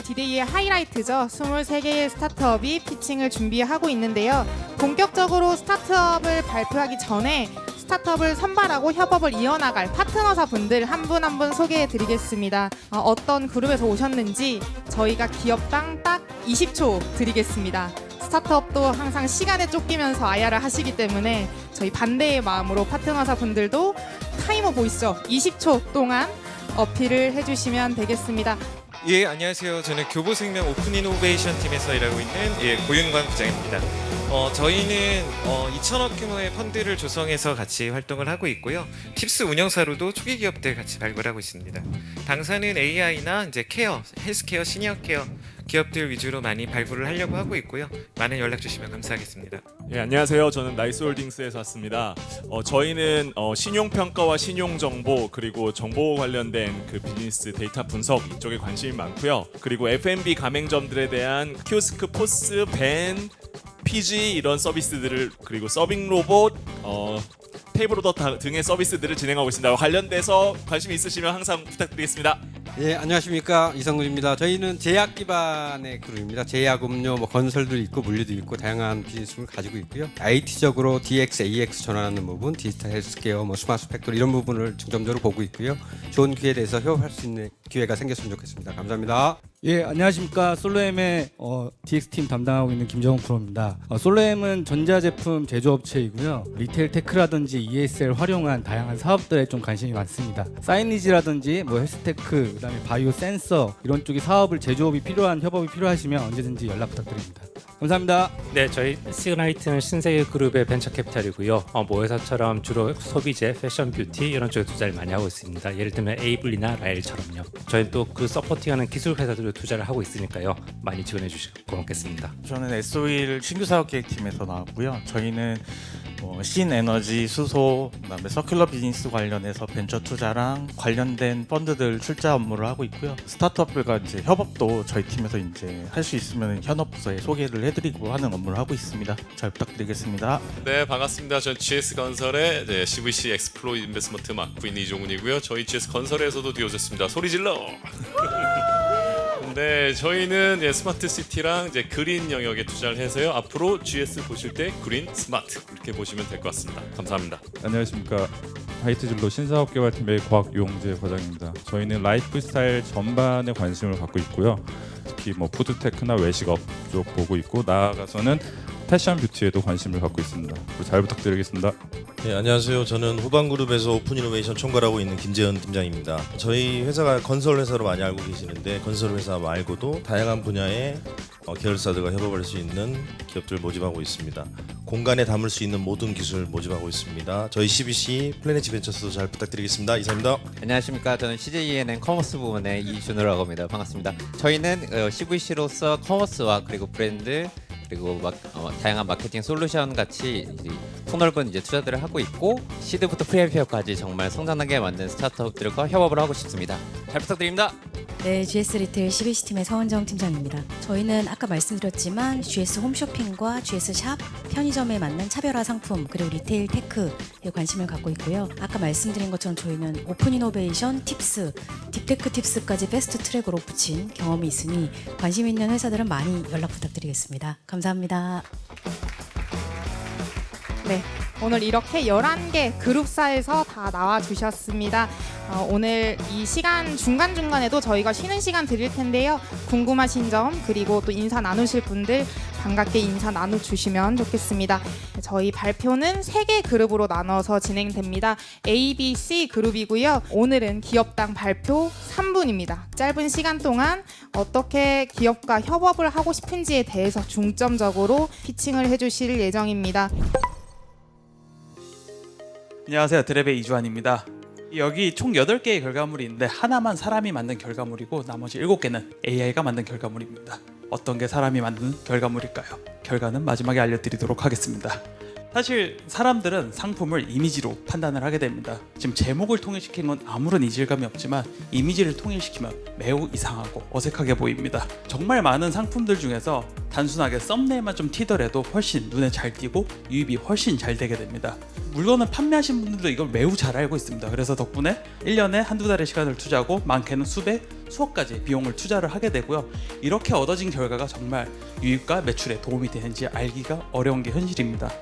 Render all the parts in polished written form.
디데이의 하이라이트죠. 23개의 스타트업이 피칭을 준비하고 있는데요. 본격적으로 스타트업을 발표하기 전에 스타트업을 선발하고 협업을 이어나갈 파트너사 분들 한 분 한 분 소개해 드리겠습니다. 어떤 그룹에서 오셨는지 저희가 기업당 딱 20초 드리겠습니다. 스타트업도 항상 시간에 쫓기면서 IR을 하시기 때문에 저희 반대의 마음으로 파트너사 분들도 타이머 보이시죠? 20초 동안 어필을 해주시면 되겠습니다. 예, 안녕하세요. 저는 교보생명 오픈 이노베이션 팀에서 일하고 있는 고윤관 부장입니다. 저희는 2천억 규모의 펀드를 조성해서 같이 활동을 하고 있고요. 팁스 운영사로도 초기 기업들 같이 발굴하고 있습니다. 당사는 AI나 이제 케어, 헬스케어, 시니어 케어 기업들 위주로 많이 발굴을 하려고 하고 있고요. 많은 연락 주시면 감사하겠습니다. 예, 안녕하세요. 저는 나이스홀딩스에서 왔습니다. 저희는 신용평가와 신용정보 그리고 정보 관련된 그 비즈니스 데이터 분석 이쪽에 관심이 많고요. 그리고 F&B 가맹점들에 대한 키오스크, 포스, 밴, PG 이런 서비스들을 그리고 서빙 로봇, 테이블 오더 등의 서비스들을 진행하고 있습니다. 관련돼서 관심 있으시면 항상 부탁드리겠습니다. 예, 안녕하십니까, 이성근입니다. 저희는 제약 기반의 그룹입니다. 제약, 음료, 건설도 있고 물류도 있고 다양한 비즈니스를 가지고 있고요. IT적으로 DX, AX 전환하는 부분, 디지털 헬스케어, 스마트 팩토리 이런 부분을 중점적으로 보고 있고요. 좋은 기회에 대해서 협업할 수 있는 기회가 생겼으면 좋겠습니다. 감사합니다. 예, 안녕하십니까. 솔로엠의 DX팀 담당하고 있는 김정훈 프로입니다. 솔로엠은 전자제품 제조업체이고요. 리테일 테크라든지 ESL 활용한 다양한 사업들에 좀 관심이 많습니다. 사이니지라든지 헬스테크, 그다음에 바이오 센서 이런 쪽의 사업을 제조업이 필요한 협업이 필요하시면 언제든지 연락 부탁드립니다. 감사합니다. 네, 저희 시그나이트는 신세계 그룹의 벤처 캐피탈이고요. 모회사처럼 주로 소비재, 패션, 뷰티 이런 쪽에 투자를 많이 하고 있습니다. 예를 들면 에이블리나 라일처럼요. 저희 또 그 서포팅하는 기술 회사들로 투자를 하고 있으니까요. 많이 지원해 주시고 고맙겠습니다. 저는 SO일 신규 사업기획팀에서 나왔고요. 저희는 신에너지, 수소, 그다음에 서큘러 비즈니스 관련해서 벤처 투자랑 관련된 펀드들 출자 업무를 하고 있고요. 스타트업들과 이제 협업도 저희 팀에서 이제 할 수 있으면 현업 부서에 소개를 해드리고 하는 업무를 하고 있습니다. 잘 부탁드리겠습니다. 네, 반갑습니다. 저는 GS건설의 CVC 엑스플로 인베스트먼트 맡고 있는 이종훈이고요. 저희 GS건설에서도 뛰어졌습니다. 소리 질러! 네, 저희는 스마트 시티랑 이제 그린 영역에 투자를 해서요. 앞으로 GS 보실 때 그린 스마트 이렇게 보시면 될 것 같습니다. 감사합니다. 안녕하십니까. 하이트진로 신사업개발팀의 곽용재 과장입니다. 저희는 라이프스타일 전반에 관심을 갖고 있고요. 특히 푸드테크나 외식업 쪽 보고 있고 나아가서는 패션 뷰티에도 관심을 갖고 있습니다. 잘 부탁드리겠습니다. 네, 안녕하세요. 저는 후방그룹에서 오픈이노베이션 총괄하고 있는 김재현 팀장입니다. 저희 회사가 건설 회사로 많이 알고 계시는데 건설 회사 말고도 다양한 분야의 계열사들과 협업할 수 있는 기업들 모집하고 있습니다. 공간에 담을 수 있는 모든 기술 모집하고 있습니다. 저희 CBC 플래닛 벤처스도 잘 부탁드리겠습니다. 이상입니다. 안녕하십니까. 저는 CJENN 커머스 부문의 이준우라고 합니다. 반갑습니다. 저희는 CVC로서 커머스와 그리고 브랜드 그리고 다양한 마케팅 솔루션 같이 폭넓은 투자들을 하고 있고 시드부터 프리아이피오까지 정말 성장하게 만든 스타트업들과 협업을 하고 싶습니다. 잘 부탁드립니다. 네, GS 리테일 CBC팀의 서은정 팀장입니다. 저희는 아까 말씀드렸지만 GS 홈쇼핑과 GS 샵, 편의점에 맞는 차별화 상품 그리고 리테일 테크에 관심을 갖고 있고요. 아까 말씀드린 것처럼 저희는 오픈 이노베이션, 팁스, 딥테크 팁스까지 패스트 트랙으로 붙인 경험이 있으니 관심 있는 회사들은 많이 연락 부탁드리겠습니다. 감사합니다. 네, 오늘 이렇게 11개 그룹사에서 다 나와주셨습니다. 오늘 이 시간 중간중간에도 저희가 쉬는 시간 드릴 텐데요. 궁금하신 점 그리고 또 인사 나누실 분들 반갑게 인사 나눠주시면 좋겠습니다. 저희 발표는 3개 그룹으로 나눠서 진행됩니다. A, B, C 그룹이고요. 오늘은 기업당 발표 3분입니다. 짧은 시간 동안 어떻게 기업과 협업을 하고 싶은지에 대해서 중점적으로 피칭을 해주실 예정입니다. 안녕하세요. 드랩의 이주환입니다. 여기 총 8개의 결과물이 있는데 하나만 사람이 만든 결과물이고 나머지 7개는 AI가 만든 결과물입니다. 어떤 게 사람이 만든 결과물일까요? 결과는 마지막에 알려드리도록 하겠습니다. 사실 사람들은 상품을 이미지로 판단을 하게 됩니다. 지금 제목을 통일시킨 건 아무런 이질감이 없지만 이미지를 통일시키면 매우 이상하고 어색하게 보입니다. 정말 많은 상품들 중에서 단순하게 썸네일만 좀 튀더라도 훨씬 눈에 잘 띄고 유입이 훨씬 잘 되게 됩니다. 물건을 판매하신 분들도 이걸 매우 잘 알고 있습니다. 그래서 덕분에 1년에 한두 달의 시간을 투자하고 많게는 수백, 수억까지 비용을 투자를 하게 되고요. 이렇게 얻어진 결과가 정말 유입과 매출에 도움이 되는지 알기가 어려운 게 현실입니다.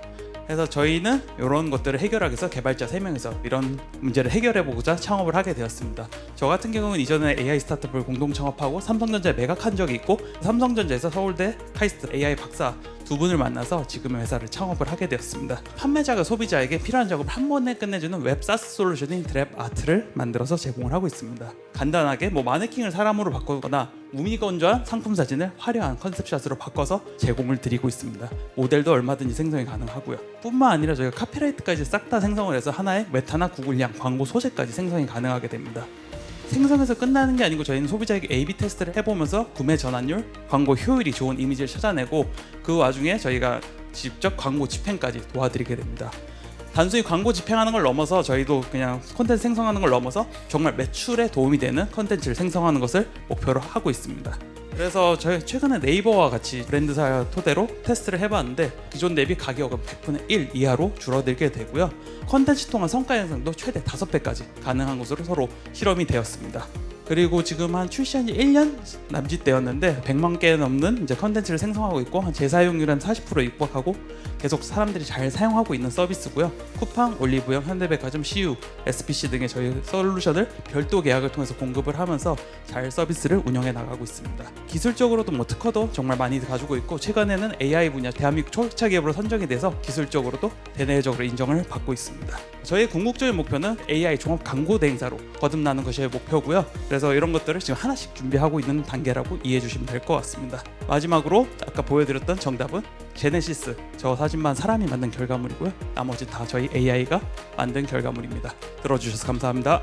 그래서 저희는 이런 것들을 해결하기 위해서 개발자 3명이서 이런 문제를 해결해보고자 창업을 하게 되었습니다. 저 같은 경우는 이전에 AI 스타트업을 공동 창업하고 삼성전자에 매각한 적이 있고 삼성전자에서 서울대 카이스트 AI 박사 두 분을 만나서 지금의 회사를 창업을 하게 되었습니다. 판매자가 소비자에게 필요한 작업을 한 번에 끝내주는 웹 사스 솔루션인 드랩 아트를 만들어서 제공을 하고 있습니다. 간단하게 마네킹을 사람으로 바꾸거나 무미건조한 상품 사진을 화려한 컨셉샷으로 바꿔서 제공을 드리고 있습니다. 모델도 얼마든지 생성이 가능하고요. 뿐만 아니라 저희가 카피라이트까지 싹 다 생성을 해서 하나의 메타나 구글량 광고 소재까지 생성이 가능하게 됩니다. 생성해서 끝나는 게 아니고 저희는 소비자에게 A/B 테스트를 해보면서 구매 전환율, 광고 효율이 좋은 이미지를 찾아내고 그 와중에 저희가 직접 광고 집행까지 도와드리게 됩니다. 단순히 광고 집행하는 걸 넘어서 저희도 그냥 콘텐츠 생성하는 걸 넘어서 정말 매출에 도움이 되는 콘텐츠를 생성하는 것을 목표로 하고 있습니다. 그래서 저희 최근에 네이버와 같이 브랜드사 토대로 테스트를 해봤는데 기존 대비 가격은 100분의 1 이하로 줄어들게 되고요. 콘텐츠 통한 성과 향상도 최대 5배까지 가능한 것으로 서로 실험이 되었습니다. 그리고 지금 한 출시한 지 1년 남짓 되었는데 100만 개 넘는 이제 컨텐츠를 생성하고 있고 한 재사용률은 40% 육박하고 계속 사람들이 잘 사용하고 있는 서비스고요. 쿠팡, 올리브영, 현대백화점, CU, SPC 등의 저희 솔루션을 별도 계약을 통해서 공급을 하면서 잘 서비스를 운영해 나가고 있습니다. 기술적으로도 특허도 정말 많이 가지고 있고 최근에는 AI 분야 대한민국 초격차 기업으로 선정이 돼서 기술적으로도 대내적으로 인정을 받고 있습니다. 저희 궁극적인 목표는 AI 종합 광고 대행사로 거듭나는 것이 목표고요. 그래서 이런 것들을 지금 하나씩 준비하고 있는 단계라고 이해해 주시면 될 것 같습니다. 마지막으로 아까 보여드렸던 정답은 제네시스, 저 사진만 사람이 만든 결과물이고요. 나머지 다 저희 AI가 만든 결과물입니다. 들어주셔서 감사합니다.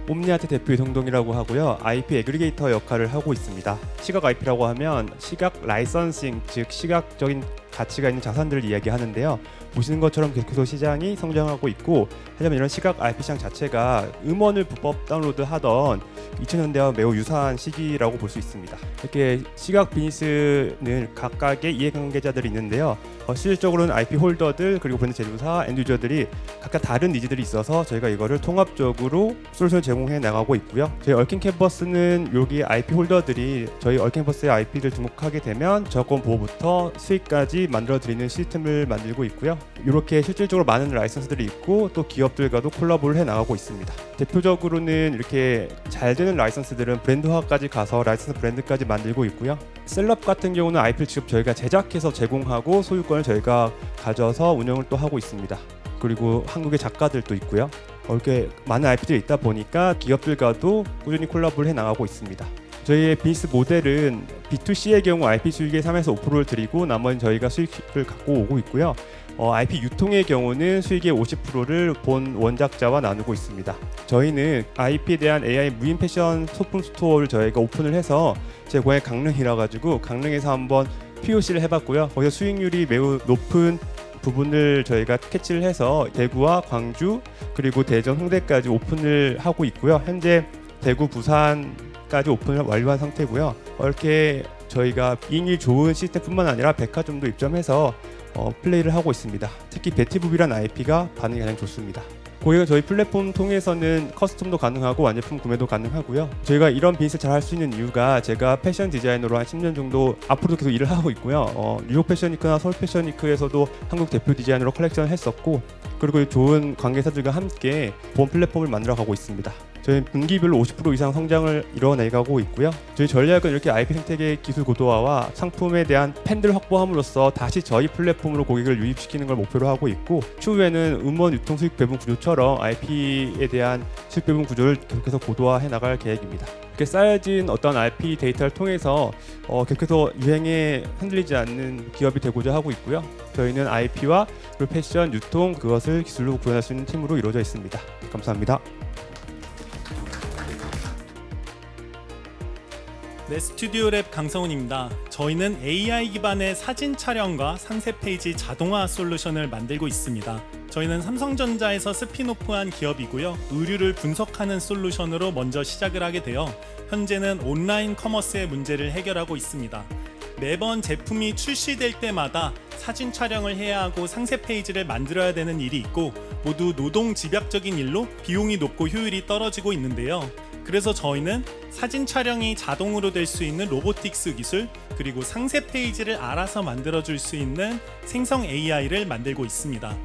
옴니아트 대표 이성동이라고 하고요. IP 애그리게이터 역할을 하고 있습니다. 시각 IP라고 하면 시각 라이선싱, 즉 시각적인 가치가 있는 자산들을 이야기하는데요. 보시는 것처럼 계속해서 시장이 성장하고 있고, 하지만 이런 시각 IP 시장 자체가 음원을 불법 다운로드 하던 2000년대와 매우 유사한 시기라고 볼 수 있습니다. 이렇게 시각 비즈니스는 각각의 이해관계자들이 있는데요. 실질적으로는 IP 홀더들 그리고 브랜드 제조사, 엔드유저들이 각각 다른 니즈들이 있어서 저희가 이거를 통합적으로 솔루션을 제공해 나가고 있고요. 저희 얼킨 캔버스는 여기 IP 홀더들이 저희 얼킨 캔버스의 IP를 등록하게 되면 저작권 보호부터 수익까지 만들어드리는 시스템을 만들고 있고요. 이렇게 실질적으로 많은 라이선스들이 있고 또 기업들과도 콜라보를 해 나가고 있습니다. 대표적으로는 이렇게 잘 되는 라이선스들은 브랜드화까지 가서 라이선스 브랜드까지 만들고 있고요. 셀럽 같은 경우는 IP를 직접 저희가 제작해서 제공하고 소유권을 저희가 가져서 운영을 또 하고 있습니다. 그리고 한국의 작가들도 있고요. 이렇게 많은 IP들이 있다 보니까 기업들과도 꾸준히 콜라보를 해 나가고 있습니다. 저희의 비즈니스 모델은 B2C의 경우 IP 수익의 3에서 5%를 드리고 나머지는 저희가 수익을 갖고 오고 있고요. IP 유통의 경우는 수익의 50%를 본 원작자와 나누고 있습니다. 저희는 IP에 대한 AI 무인 패션 소품 스토어를 저희가 오픈을 해서 제 고향이 강릉이라 가지고 강릉에서 한번 POC를 해봤고요. 거기서 수익률이 매우 높은 부분을 저희가 캐치를 해서 대구와 광주 그리고 대전, 홍대까지 오픈을 하고 있고요. 현재 대구, 부산까지 오픈을 완료한 상태고요. 이렇게 저희가 이익이 좋은 시스템뿐만 아니라 백화점도 입점해서 플레이를 하고 있습니다. 특히 베티북이라는 IP가 반응이 가장 좋습니다. 고객은 저희 플랫폼 통해서는 커스텀도 가능하고 완제품 구매도 가능하고요. 저희가 이런 비즈니스를 잘 할 수 있는 이유가 제가 패션 디자이너로 한 10년 정도 앞으로도 계속 일을 하고 있고요. 뉴욕 패션위크나 서울 패션위크에서도 한국 대표 디자이너로 컬렉션을 했었고, 그리고 좋은 관계사들과 함께 본 플랫폼을 만들어가고 있습니다. 저희 분기별로 50% 이상 성장을 이뤄내가고 있고요. 저희 전략은 이렇게 IP 생태계 기술 고도화와 상품에 대한 팬들 확보함으로써 다시 저희 플랫폼으로 고객을 유입시키는 걸 목표로 하고 있고, 추후에는 음원 유통 수익 배분 구조처럼 IP에 대한 수익 배분 구조를 계속해서 고도화해 나갈 계획입니다. 이렇게 쌓여진 어떤 IP 데이터를 통해서 계속해서 유행에 흔들리지 않는 기업이 되고자 하고 있고요. 저희는 IP와 그리고 패션, 유통 그것을 기술로 구현할 수 있는 팀으로 이루어져 있습니다. 감사합니다. 네, 스튜디오랩 강성훈입니다. 저희는 AI 기반의 사진 촬영과 상세 페이지 자동화 솔루션을 만들고 있습니다. 저희는 삼성전자에서 스핀오프한 기업이고요. 의류를 분석하는 솔루션으로 먼저 시작을 하게 되어 현재는 온라인 커머스의 문제를 해결하고 있습니다. 매번 제품이 출시될 때마다 사진 촬영을 해야 하고 상세 페이지를 만들어야 되는 일이 있고 모두 노동 집약적인 일로 비용이 높고 효율이 떨어지고 있는데요. 그래서 저희는 사진 촬영이 자동으로 될 수 있는 로보틱스 기술, 그리고 상세 페이지를 알아서 만들어줄 수 있는 생성 AI를 만들고 있습니다.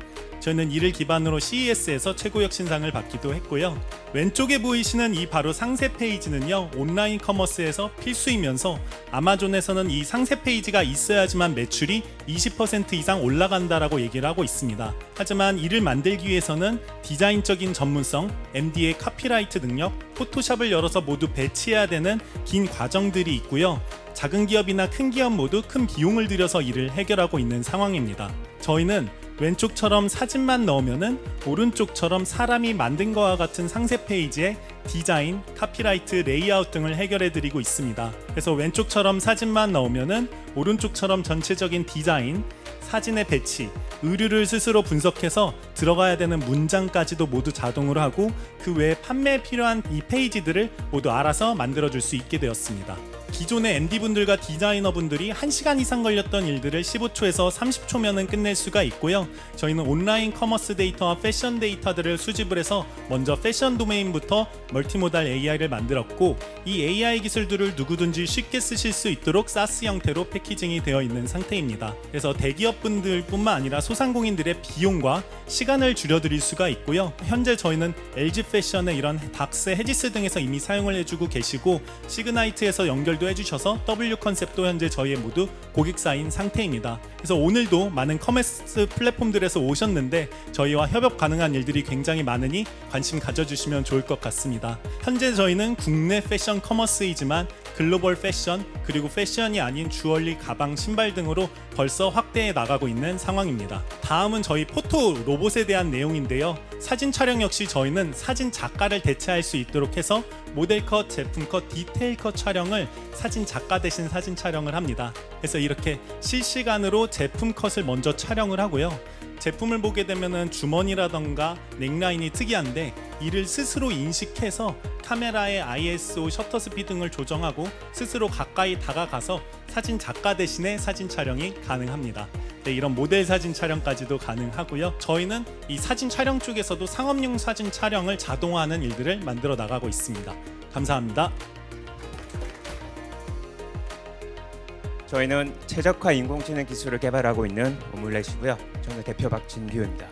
저는 이를 기반으로 CES에서 최고역 신상을 받기도 했고요. 왼쪽에 보이시는 이 바로 상세 페이지는요, 온라인 커머스에서 필수이면서 아마존에서는 이 상세 페이지가 있어야지만 매출이 20% 이상 올라간다라고 얘기를 하고 있습니다. 하지만 이를 만들기 위해서는 디자인적인 전문성, MD의 카피라이트 능력, 포토샵을 열어서 모두 배치해야 되는 긴 과정들이 있고요. 작은 기업이나 큰 기업 모두 큰 비용을 들여서 이를 해결하고 있는 상황입니다. 저희는 왼쪽처럼 사진만 넣으면은 오른쪽처럼 사람이 만든 것과 같은 상세 페이지에 디자인, 카피라이트, 레이아웃 등을 해결해 드리고 있습니다. 그래서 왼쪽처럼 사진만 넣으면은 오른쪽처럼 전체적인 디자인, 사진의 배치, 의류를 스스로 분석해서 들어가야 되는 문장까지도 모두 자동으로 하고 그 외에 판매에 필요한 이 페이지들을 모두 알아서 만들어줄 수 있게 되었습니다. 기존의 MD분들과 디자이너분들이 1시간 이상 걸렸던 일들을 15초에서 30초면은 끝낼 수가 있고요. 저희는 온라인 커머스 데이터와 패션 데이터들을 수집을 해서 먼저 패션 도메인부터 멀티모달 AI를 만들었고, 이 AI 기술들을 누구든지 쉽게 쓰실 수 있도록 SaaS 형태로 패키징이 되어 있는 상태입니다. 그래서 대기업분들 뿐만 아니라 소상공인들의 비용과 시간을 줄여드릴 수가 있고요. 현재 저희는 LG 패션의 이런 닥스, 헤지스 등에서 이미 사용을 해주고 계시고, 시그나이트에서 연결도 해주셔서 W 컨셉도 현재 저희의 모두 고객사인 상태입니다. 그래서 오늘도 많은 커머스 플랫폼들에서 오셨는데 저희와 협업 가능한 일들이 굉장히 많으니 관심 가져주시면 좋을 것 같습니다. 현재 저희는 국내 패션 커머스이지만 글로벌 패션, 그리고 패션이 아닌 주얼리, 가방, 신발 등으로 벌써 확대해 나가고 있는 상황입니다. 다음은 저희 포토 로봇에 대한 내용인데요. 사진 촬영 역시 저희는 사진 작가를 대체할 수 있도록 해서 모델 컷, 제품 컷, 디테일 컷 촬영을 사진 작가 대신 사진 촬영을 합니다. 그래서 이렇게 실시간으로 제품 컷을 먼저 촬영을 하고요. 제품을 보게 되면은 주머니라던가 넥라인이 특이한데 이를 스스로 인식해서 카메라의 ISO, 셔터 스피드 등을 조정하고 스스로 가까이 다가가서 사진 작가 대신에 사진 촬영이 가능합니다. 네, 이런 모델 사진 촬영까지도 가능하고요. 저희는 이 사진 촬영 쪽에서도 상업용 사진 촬영을 자동화하는 일들을 만들어 나가고 있습니다. 감사합니다. 저희는 최적화 인공지능 기술을 개발하고 있는 오믈렛이고요. 저는 대표 박진규입니다.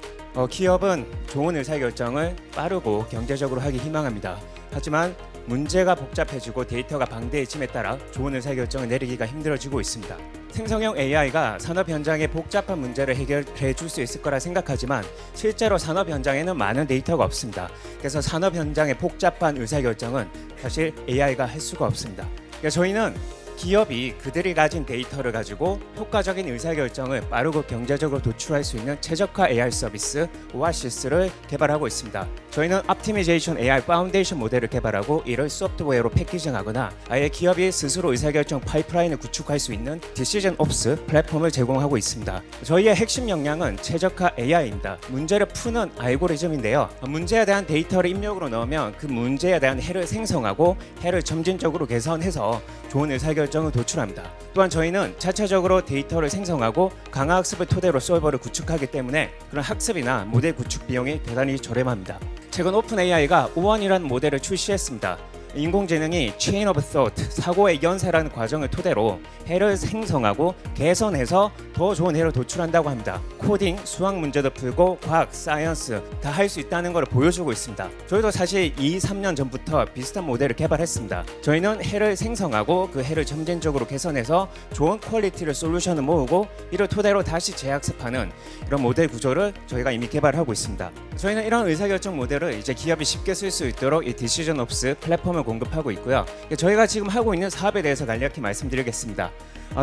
기업은 좋은 의사결정을 빠르고 경제적으로 하기 희망합니다. 하지만 문제가 복잡해지고 데이터가 방대해짐에 따라 좋은 의사결정을 내리기가 힘들어지고 있습니다. 생성형 AI가 산업 현장의 복잡한 문제를 해결해 줄 수 있을 거라 생각하지만 실제로 산업 현장에는 많은 데이터가 없습니다. 그래서 산업 현장의 복잡한 의사결정은 사실 AI가 할 수가 없습니다. 그러니까 저희는 기업이 그들이 가진 데이터를 가지고 효과적인 의사결정을 빠르고 경제적으로 도출할 수 있는 최적화 AI 서비스 오아시스를 개발하고 있습니다. 저희는 옵티미제이션 AI 파운데이션 모델을 개발하고 이를 소프트웨어로 패키징하거나 아예 기업이 스스로 의사결정 파이프라인을 구축할 수 있는 디시전 옵스 플랫폼을 제공하고 있습니다. 저희의 핵심 역량은 최적화 AI입니다. 문제를 푸는 알고리즘인데요. 문제에 대한 데이터를 입력으로 넣으면 그 문제에 대한 해를 생성하고 해를 점진적으로 개선해서 좋은 의사결정을 도출합니다. 또한 저희는 자체적으로 데이터를 생성하고 강화학습을 토대로 솔버를 구축하기 때문에 그런 학습이나 모델 구축 비용이 대단히 저렴합니다. 최근 오픈AI가 O1이라는 모델을 출시했습니다. 인공지능이 Chain of Thought, 사고의 연쇄라는 과정을 토대로 해를 생성하고 개선해서 더 좋은 해를 도출한다고 합니다. 코딩, 수학 문제도 풀고 과학, 사이언스 다 할 수 있다는 걸 보여주고 있습니다. 저희도 사실 2-3년 전부터 비슷한 모델을 개발했습니다. 저희는 해를 생성하고 그 해를 점진적으로 개선해서 좋은 퀄리티를 솔루션을 모으고 이를 토대로 다시 재학습하는 이런 모델 구조를 저희가 이미 개발하고 있습니다. 저희는 이런 의사결정 모델을 이제 기업이 쉽게 쓸 수 있도록 이 디시전 옵스 플랫폼을 공급하고 있고요. 저희가 지금 하고 있는 사업에 대해서 간략히 말씀드리겠습니다.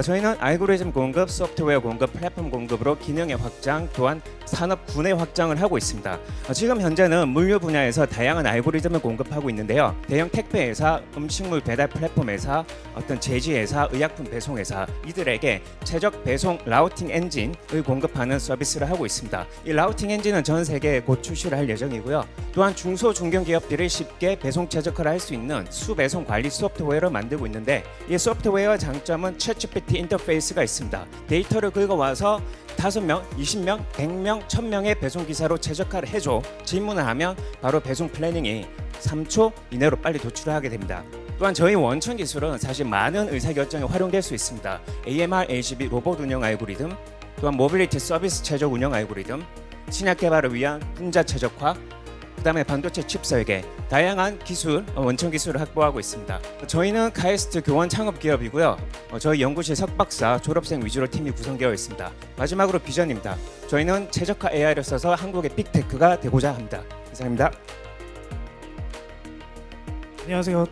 저희는 알고리즘 공급, 소프트웨어 공급, 플랫폼 공급으로 기능의 확장, 또한 산업군에 확장을 하고 있습니다. 지금 현재는 물류 분야에서 다양한 알고리즘을 공급하고 있는데요. 대형 택배 회사, 음식물 배달 플랫폼 회사, 어떤 제지 회사, 의약품 배송 회사 이들에게 최적 배송 라우팅 엔진을 공급하는 서비스를 하고 있습니다. 이 라우팅 엔진은 전 세계에 곧 출시를 할 예정이고요. 또한 중소 중견기업들이 쉽게 배송 최적화를 할 수 있는 수배송 관리 소프트웨어를 만들고 있는데 이 소프트웨어의 장점은 챗GPT 인터페이스가 있습니다. 데이터를 긁어와서 5명, 20명, 100명, 1000명의 배송기사로 최적화를 해줘 질문을 하면 바로 배송 플래닝이 3초 이내로 빨리 도출을 하게 됩니다. 또한 저희 원천 기술은 사실 많은 의사결정에 활용될 수 있습니다. AMR, AGV 로봇 운영 알고리즘, 또한 모빌리티 서비스 최적 운영 알고리즘, 신약 개발을 위한 분자 최적화, 그다음에 반도체 칩 설계, 다양한 기술, 원천 기술을 확보하고 있습니다. 저희는 카이스트 교원 창업 기업이고요. 저희 연구실 석박사 졸업생 위주로 팀이 구성되어 있습니다. 마지막으로 비전입니다. 저희는 최적화 AI를 써서 한국의 빅테크가 되고자 합니다. 이상입니다. 안녕하세요.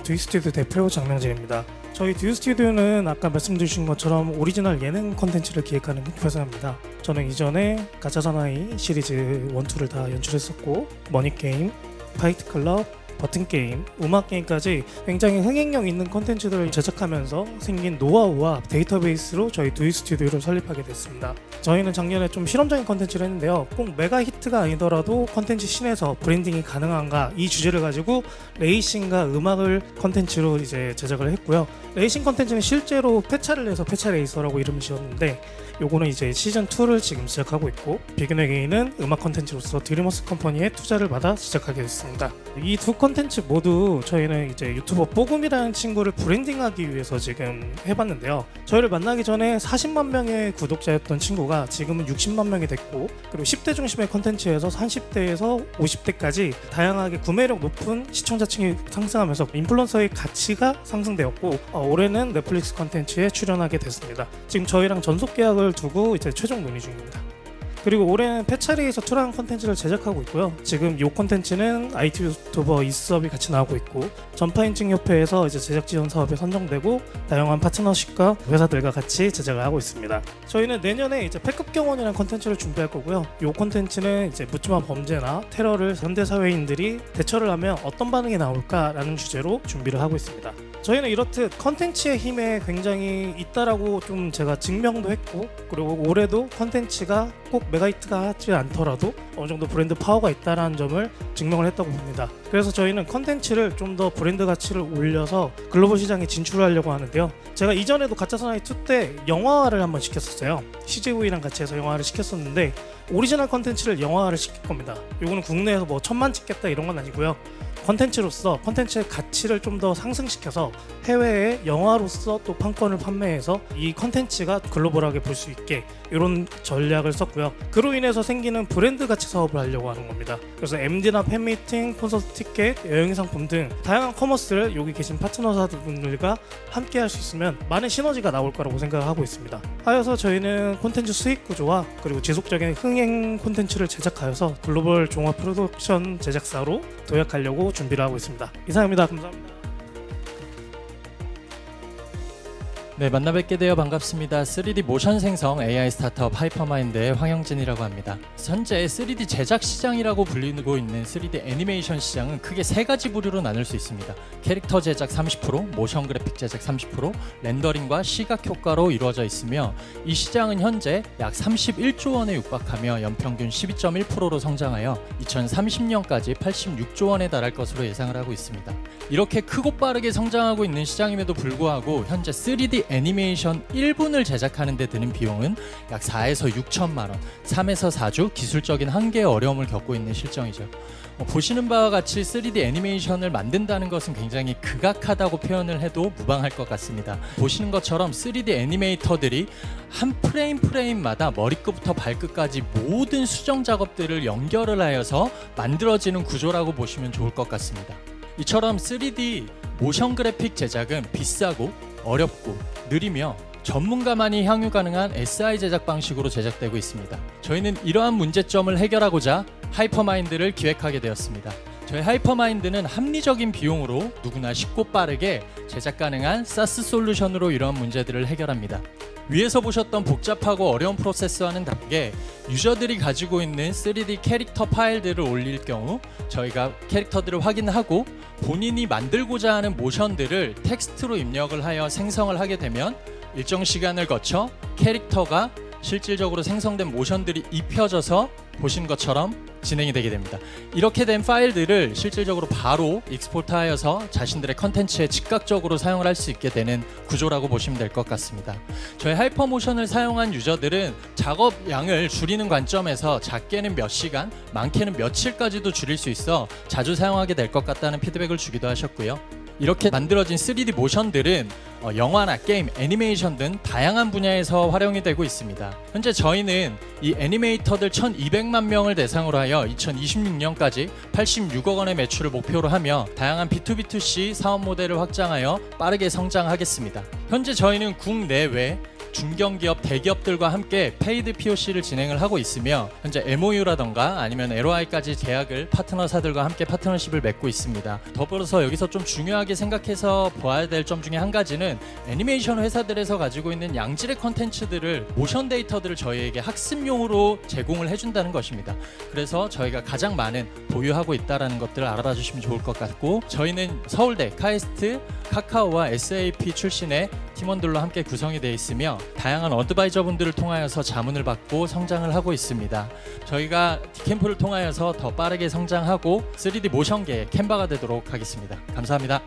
듀스튜디오 대표 장명진입니다. 저희 듀스튜디오는 아까 말씀주신 것처럼 오리지널 예능 콘텐츠를 기획하는 회사입니다. 저는 이전에 가짜 사나이 시리즈 1, 2를 다 연출했었고 머니게임, 파이트클럽, 버튼게임, 음악게임까지 굉장히 흥행력 있는 콘텐츠들을 제작하면서 생긴 노하우와 데이터베이스로 저희 듀스튜디오를 설립하게 됐습니다. 저희는 작년에 좀 실험적인 콘텐츠를 했는데요. 꼭 메가 히트가 아니더라도 콘텐츠 씬에서 브랜딩이 가능한가 이 주제를 가지고 레이싱과 음악을 콘텐츠로 이제 제작을 했고요. 레이싱 콘텐츠는 실제로 폐차를 해서 폐차 레이서라고 이름을 지었는데 요거는 이제 시즌 2를 지금 시작하고 있고 비긴 어게인은 음악 콘텐츠로서 드리머스 컴퍼니의 투자를 받아 시작하게 됐습니다. 이 두 콘텐츠 모두 저희는 이제 유튜버 뽀금이라는 친구를 브랜딩하기 위해서 지금 해봤는데요. 저희를 만나기 전에 40만 명의 구독자였던 친구가 지금은 60만 명이 됐고 그리고 10대 중심의 콘텐츠에서 30대에서 50대까지 다양하게 구매력 높은 시청자층이 상승하면서 인플루언서의 가치가 상승되었고 올해는 넷플릭스 콘텐츠에 출연하게 됐습니다. 지금 저희랑 전속 계약을 두고 이제 최종 논의 중입니다. 그리고 올해는 패차리에서 2라는 콘텐츠를 제작하고 있고요. 지금 이 콘텐츠는 IT 유튜버 이수업이 같이 나오고 있고 전파인증협회에서 이제 제작 지원 사업에 선정되고 다양한 파트너십과 회사들과 같이 제작을 하고 있습니다. 저희는 내년에 이제 패급 경원이라는 콘텐츠를 준비할 거고요. 이 콘텐츠는 이제 묻지마 범죄나 테러를 현대 사회인들이 대처를 하면 어떤 반응이 나올까라는 주제로 준비를 하고 있습니다. 저희는 이렇듯 컨텐츠의 힘에 굉장히 있다라고 좀 제가 증명도 했고 그리고 올해도 컨텐츠가 꼭 메가히트가 하지 않더라도 어느 정도 브랜드 파워가 있다는 점을 증명을 했다고 봅니다. 그래서 저희는 컨텐츠를 좀 더 브랜드 가치를 올려서 글로벌 시장에 진출하려고 하는데요. 제가 이전에도 가짜사나이 2 때 영화화를 한번 시켰었어요. CGV랑 같이 해서 영화를 시켰었는데 오리지널 컨텐츠를 영화화를 시킬 겁니다. 이거는 국내에서 뭐 1000만 찍겠다 이런 건 아니고요. 컨텐츠로서 컨텐츠의 가치를 좀 더 상승시켜서 해외에 영화로서 또 판권을 판매해서 이 컨텐츠가 글로벌하게 볼 수 있게 이런 전략을 썼고요. 그로 인해서 생기는 브랜드 가치 사업을 하려고 하는 겁니다. 그래서 MD나 팬미팅, 콘서트 티켓, 여행 상품 등 다양한 커머스를 여기 계신 파트너사들과 함께 할 수 있으면 많은 시너지가 나올 거라고 생각하고 있습니다. 하여서 저희는 콘텐츠 수익 구조와 그리고 지속적인 흥행 콘텐츠를 제작하여서 글로벌 종합 프로덕션 제작사로 도약하려고 준비를 하고 있습니다. 이상입니다. 감사합니다. 네, 만나 뵙게 되어 반갑습니다. 3D 모션 생성 AI 스타트업 하이퍼마인드의 황영진이라고 합니다. 현재 3D 제작 시장이라고 불리고 있는 3D 애니메이션 시장은 크게 세 가지 부류로 나눌 수 있습니다. 캐릭터 제작 30%, 모션 그래픽 제작 30%, 렌더링과 시각 효과로 이루어져 있으며 이 시장은 현재 약 31조 원에 육박하며 연평균 12.1%로 성장하여 2030년까지 86조 원에 달할 것으로 예상을 하고 있습니다. 이렇게 크고 빠르게 성장하고 있는 시장임에도 불구하고 현재 3D 애니메이션 1분을 제작하는 데 드는 비용은 약 4에서 6천만 원, 3에서 4주 기술적인 한계의 어려움을 겪고 있는 실정이죠. 보시는 바와 같이 3D 애니메이션을 만든다는 것은 굉장히 극악하다고 표현을 해도 무방할 것 같습니다. 보시는 것처럼 3D 애니메이터들이 한 프레임마다 머리끝부터 발끝까지 모든 수정 작업들을 연결을 하여서 만들어지는 구조라고 보시면 좋을 것 같습니다. 이처럼 3D 모션 그래픽 제작은 비싸고 어렵고 느리며 전문가만이 향유 가능한 SI 제작 방식으로 제작되고 있습니다. 저희는 이러한 문제점을 해결하고자 하이퍼마인드를 기획하게 되었습니다. 저희 하이퍼마인드는 합리적인 비용으로 누구나 쉽고 빠르게 제작 가능한 SaaS 솔루션으로 이러한 문제들을 해결합니다. 위에서 보셨던 복잡하고 어려운 프로세스와는 다르게 유저들이 가지고 있는 3D 캐릭터 파일들을 올릴 경우 저희가 캐릭터들을 확인하고 본인이 만들고자 하는 모션들을 텍스트로 입력을 하여 생성을 하게 되면 일정 시간을 거쳐 캐릭터가 실질적으로 생성된 모션들이 입혀져서 보신 것처럼 진행이 되게 됩니다. 이렇게 된 파일들을 실질적으로 바로 익스포트하여서 자신들의 컨텐츠에 즉각적으로 사용을 할 수 있게 되는 구조라고 보시면 될 것 같습니다. 저희 하이퍼모션을 사용한 유저들은 작업 양을 줄이는 관점에서 작게는 몇 시간, 많게는 며칠까지도 줄일 수 있어 자주 사용하게 될 것 같다는 피드백을 주기도 하셨고요. 이렇게 만들어진 3D 모션들은 영화나 게임, 애니메이션 등 다양한 분야에서 활용이 되고 있습니다. 현재 저희는 이 애니메이터들 1200만 명을 대상으로 하여 2026년까지 86억 원의 매출을 목표로 하며 다양한 B2B2C 사업 모델을 확장하여 빠르게 성장하겠습니다. 현재 저희는 국내외 중견기업, 대기업들과 함께 페이드 POC를 진행을 하고 있으며 현재 MOU라던가 아니면 LOI까지 계약을 파트너사들과 함께 파트너십을 맺고 있습니다. 더불어서 여기서 좀 중요하게 생각해서 봐야 될 점 중에 한 가지는 애니메이션 회사들에서 가지고 있는 양질의 컨텐츠들을 모션 데이터들을 저희에게 학습용으로 제공을 해준다는 것입니다. 그래서 저희가 가장 많은 보유하고 있다는 것들을 알아봐 주시면 좋을 것 같고 저희는 서울대, 카이스트, 카카오와 SAP 출신의 팀원들로 함께 구성이 되어 있으며 다양한 어드바이저 분들을 통하여서 자문을 받고 성장을 하고 있습니다. 저희가 디캠프를 통하여서 더 빠르게 성장하고 3D 모션계의 캔버가 되도록 하겠습니다. 감사합니다.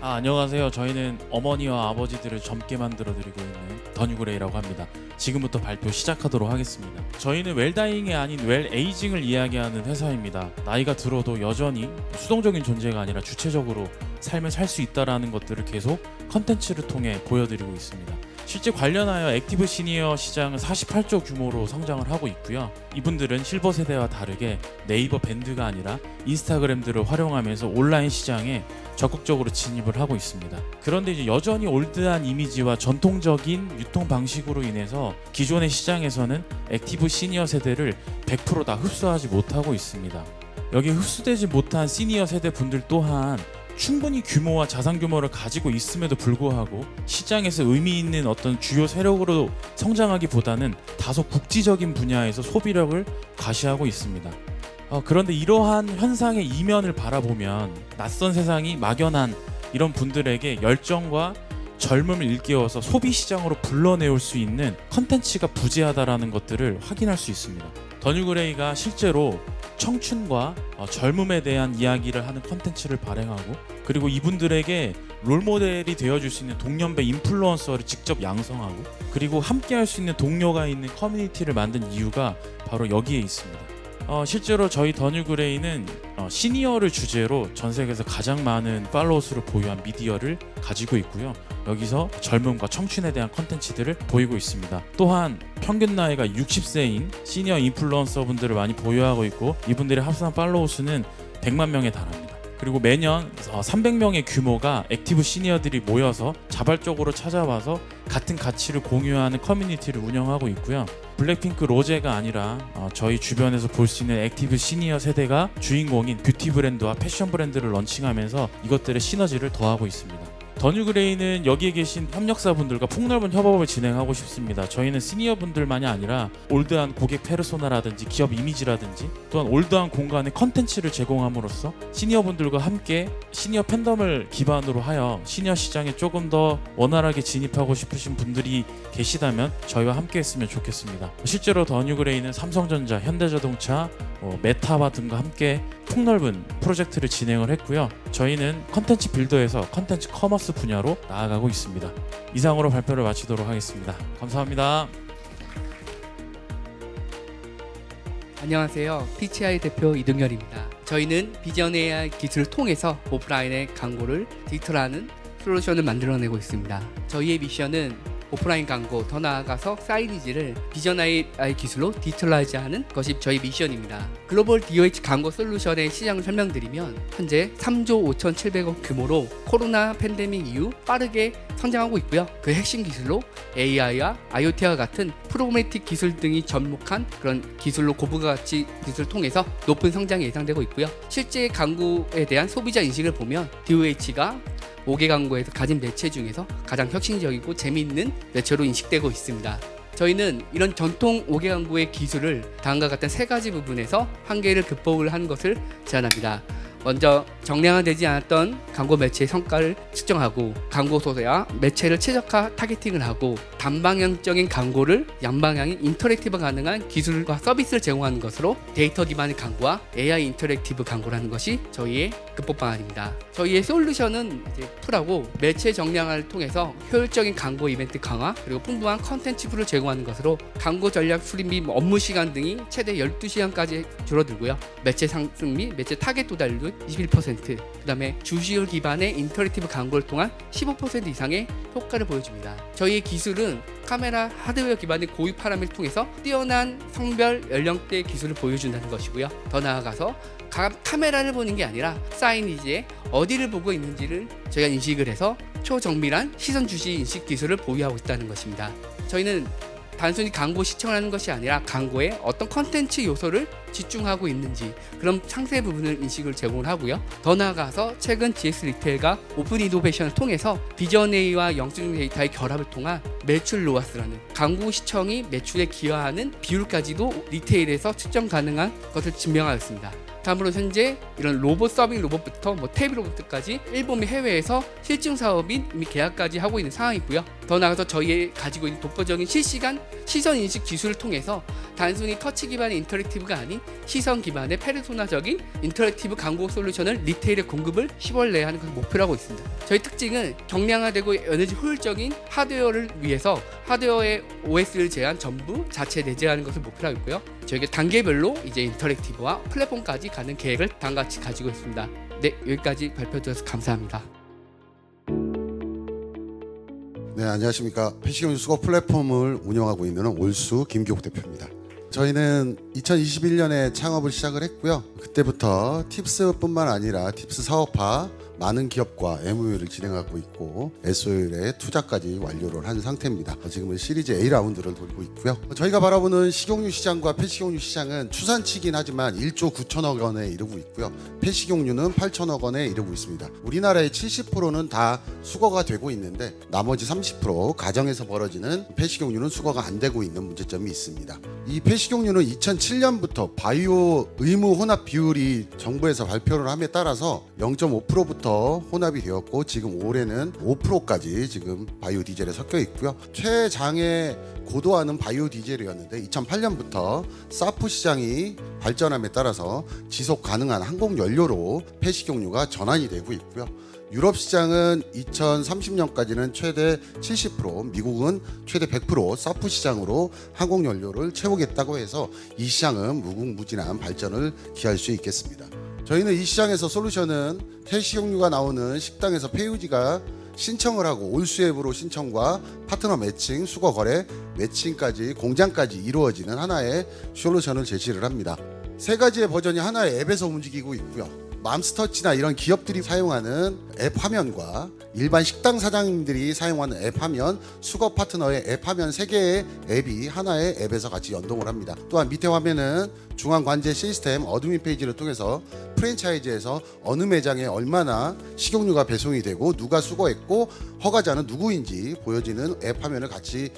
안녕하세요. 저희는 어머니와 아버지들을 젊게 만들어드리고 있는 더뉴그레이라고 합니다. 지금부터 발표 시작하도록 하겠습니다. 저희는 웰다잉이 아닌 웰에이징을 이야기하는 회사입니다. 나이가 들어도 여전히 수동적인 존재가 아니라 주체적으로 삶을 살 수 있다는 것들을 계속 컨텐츠를 통해 보여드리고 있습니다. 실제 관련하여 액티브 시니어 시장은 48조 규모로 성장을 하고 있고요. 이분들은 실버 세대와 다르게 네이버 밴드가 아니라 인스타그램들을 활용하면서 온라인 시장에 적극적으로 진입을 하고 있습니다. 그런데 이제 여전히 올드한 이미지와 전통적인 유통 방식으로 인해서 기존의 시장에서는 액티브 시니어 세대를 100% 다 흡수하지 못하고 있습니다. 여기 흡수되지 못한 시니어 세대 분들 또한 충분히 규모와 자산 규모를 가지고 있음에도 불구하고 시장에서 의미 있는 어떤 주요 세력으로 성장하기보다는 다소 국지적인 분야에서 소비력을 과시하고 있습니다. 그런데 이러한 현상의 이면을 바라보면 낯선 세상이 막연한 이런 분들에게 열정과 젊음을 일깨워서 소비 시장으로 불러내올 수 있는 컨텐츠가 부재하다라는 것들을 확인할 수 있습니다. 더뉴그레이가 실제로 청춘과 젊음에 대한 이야기를 하는 컨텐츠를 발행하고 그리고 이분들에게 롤모델이 되어줄 수 있는 동년배 인플루언서를 직접 양성하고 그리고 함께 할 수 있는 동료가 있는 커뮤니티를 만든 이유가 바로 여기에 있습니다. 실제로 저희 더뉴그레이는 시니어를 주제로 전 세계에서 가장 많은 팔로워 수를 보유한 미디어를 가지고 있고요. 여기서 젊음과 청춘에 대한 컨텐츠들을 보이고 있습니다. 또한 평균 나이가 60세인 시니어 인플루언서 분들을 많이 보유하고 있고 이분들의 합산 팔로워 수는 100만 명에 달합니다. 그리고 매년 300명의 규모가 액티브 시니어들이 모여서 자발적으로 찾아와서 같은 가치를 공유하는 커뮤니티를 운영하고 있고요. 블랙핑크 로제가 아니라 저희 주변에서 볼 수 있는 액티브 시니어 세대가 주인공인 뷰티 브랜드와 패션 브랜드를 런칭하면서 이것들의 시너지를 더하고 있습니다. 더뉴그레이는 여기에 계신 협력사분들과 폭넓은 협업을 진행하고 싶습니다. 저희는 시니어분들만이 아니라 올드한 고객 페르소나라든지 기업 이미지라든지 또한 올드한 공간의 컨텐츠를 제공함으로써 시니어분들과 함께 시니어 팬덤을 기반으로 하여 시니어 시장에 조금 더 원활하게 진입하고 싶으신 분들이 계시다면 저희와 함께 했으면 좋겠습니다. 실제로 더뉴그레이는 삼성전자, 현대자동차, 메타와 등과 함께 폭넓은 프로젝트를 진행을 했고요. 저희는 컨텐츠 빌더에서 컨텐츠 커머스 분야로 나아가고 있습니다. 이상으로 발표를 마치도록 하겠습니다. 감사합니다. 안녕하세요. PCI 대표 이동열입니다. 저희는 비전 AI 기술을 통해서 오프라인의 광고를 디지털화하는 솔루션을 만들어내고 있습니다. 저희의 미션은 오프라인 광고, 더 나아가서 사이니지를 비전 AI 기술로 디지털라이즈하는 것이 저희 미션입니다. 글로벌 DOH 광고 솔루션의 시장을 설명드리면 현재 3조 5,700억 규모로 코로나 팬데믹 이후 빠르게 성장하고 있고요. 그 핵심 기술로 AI와 IoT와 같은 프로그래미틱 기술 등이 접목한 그런 기술로 고부가치 기술을 통해서 높은 성장이 예상되고 있고요. 실제 광고에 대한 소비자 인식을 보면 DOH가 5개 광고에서 가진 매체 중에서 가장 혁신적이고 재미있는 매체로 인식되고 있습니다. 저희는 이런 전통 5개 광고의 기술을 다음과 같은 3가지 부분에서 한계를 극복을 한 것을 제안합니다. 먼저 정량화되지 않았던 광고 매체의 성과를 측정하고 광고 소재와 매체를 최적화 타겟팅을 하고 단방향적인 광고를 양방향인 인터랙티브 가능한 기술과 서비스를 제공하는 것으로 데이터 기반의 광고와 AI 인터랙티브 광고라는 것이 저희의 극복 방안입니다. 저희의 솔루션은 이제 풀하고 매체 정량화를 통해서 효율적인 광고 이벤트 강화 그리고 풍부한 컨텐츠 풀을 제공하는 것으로 광고 전략 수립 및 업무 시간 등이 최대 12시간까지 줄어들고요. 매체 상승 및 매체 타겟 도달률 21%, 그다음에 주시율 기반의 인터랙티브 광고를 통한 15% 이상의 효과를 보여줍니다. 저희의 기술은 카메라 하드웨어 기반의 고유 파라미터를 통해서 뛰어난 성별 연령대 기술을 보여준다는 것이고요. 더 나아가서 카메라를 보는 게 아니라 사이니지에 어디를 보고 있는지를 저희가 인식을 해서 초정밀한 시선 주시 인식 기술을 보유하고 있다는 것입니다. 저희는 단순히 광고 시청을 하는 것이 아니라 광고에 어떤 컨텐츠 요소를 집중하고 있는지 그런 상세 부분을 인식을 제공을 하고요. 더 나아가서 최근 GS 리테일과 오픈 이노베이션을 통해서 비전 A와 영수증 데이터의 결합을 통한 매출 로아스라는 광고 시청이 매출에 기여하는 비율까지도 리테일에서 측정 가능한 것을 증명하였습니다. 다음으로 현재 이런 로봇 서빙 로봇부터 탭 로봇까지 일본 및 해외에서 실증 사업인 이미 계약까지 하고 있는 상황이고요. 더 나아가서 저희의 가지고 있는 독보적인 실시간 시선 인식 기술을 통해서 단순히 터치 기반의 인터랙티브가 아닌 시선 기반의 페르소나적인 인터랙티브 광고 솔루션을 리테일에 공급을 10월 내에 하는 것을 목표로 하고 있습니다. 저희 특징은 경량화되고 에너지 효율적인 하드웨어를 위해서 하드웨어의 OS를 제한 전부 자체 내재하는 것을 목표로 하고 있고요. 저희가 단계별로 이제 인터랙티브와 플랫폼까지 가는 계획을 다음과 같이 가지고 있습니다. 네, 여기까지 발표드려서 감사합니다. 네, 안녕하십니까. 패시경 수거 플랫폼을 운영하고 있는 올수 김기옥 대표입니다. 저희는 2021년에 창업을 시작을 했고요. 그때부터 팁스뿐만 아니라 팁스 사업화 많은 기업과 MOU를 진행하고 있고 SOL에 투자까지 완료를 한 상태입니다. 지금은 시리즈 A라운드를 돌고 있고요. 저희가 바라보는 식용유 시장과 폐식용유 시장은 추산치긴 하지만 1조 9천억 원에 이르고 있고요. 폐식용유는 8천억 원에 이르고 있습니다. 우리나라의 70%는 다 수거가 되고 있는데 나머지 30% 가정에서 벌어지는 폐식용유는 수거가 안 되고 있는 문제점이 있습니다. 이 폐식용유는 2007년부터 바이오 의무 혼합 비율이 정부에서 발표를 함에 따라서 0.5%부터 혼합이 되었고 지금 올해는 5%까지 지금 바이오 디젤에 섞여 있고요. 최장의 고도화는 바이오 디젤이었는데 2008년부터 사프 시장이 발전함에 따라서 지속 가능한 항공 연료로 폐식용유가 전환이 되고 있고요. 유럽 시장은 2030년까지는 최대 70%, 미국은 최대 100% 사프 시장으로 항공 연료를 채우겠다고 해서 이 시장은 무궁무진한 발전을 기할 수 있겠습니다. 저희는 이 시장에서 솔루션은 폐식용유가 나오는 식당에서 폐유지가 신청을 하고 올수 앱으로 신청과 파트너 매칭, 수거 거래, 매칭까지 공장까지 이루어지는 하나의 솔루션을 제시를 합니다. 3가지의 버전이 하나의 앱에서 움직이고 있고요. 맘스터치나 이런 기업들이 사용하는 앱 화면과 일반 식당 사장님들이 사용하는 앱 화면, 수거 파트너의 앱 화면 3개의 앱이 하나의 앱에서 같이 연동을 합니다. 또한 밑에 화면은 중앙 관제 시스템 어드민 페이지를 통해서 프랜차이즈에서 어느 매장에 얼마나 식용유가 배송이 되고 누가 수거했고 허가자는 누구인지 보여지는 앱 화면을 같이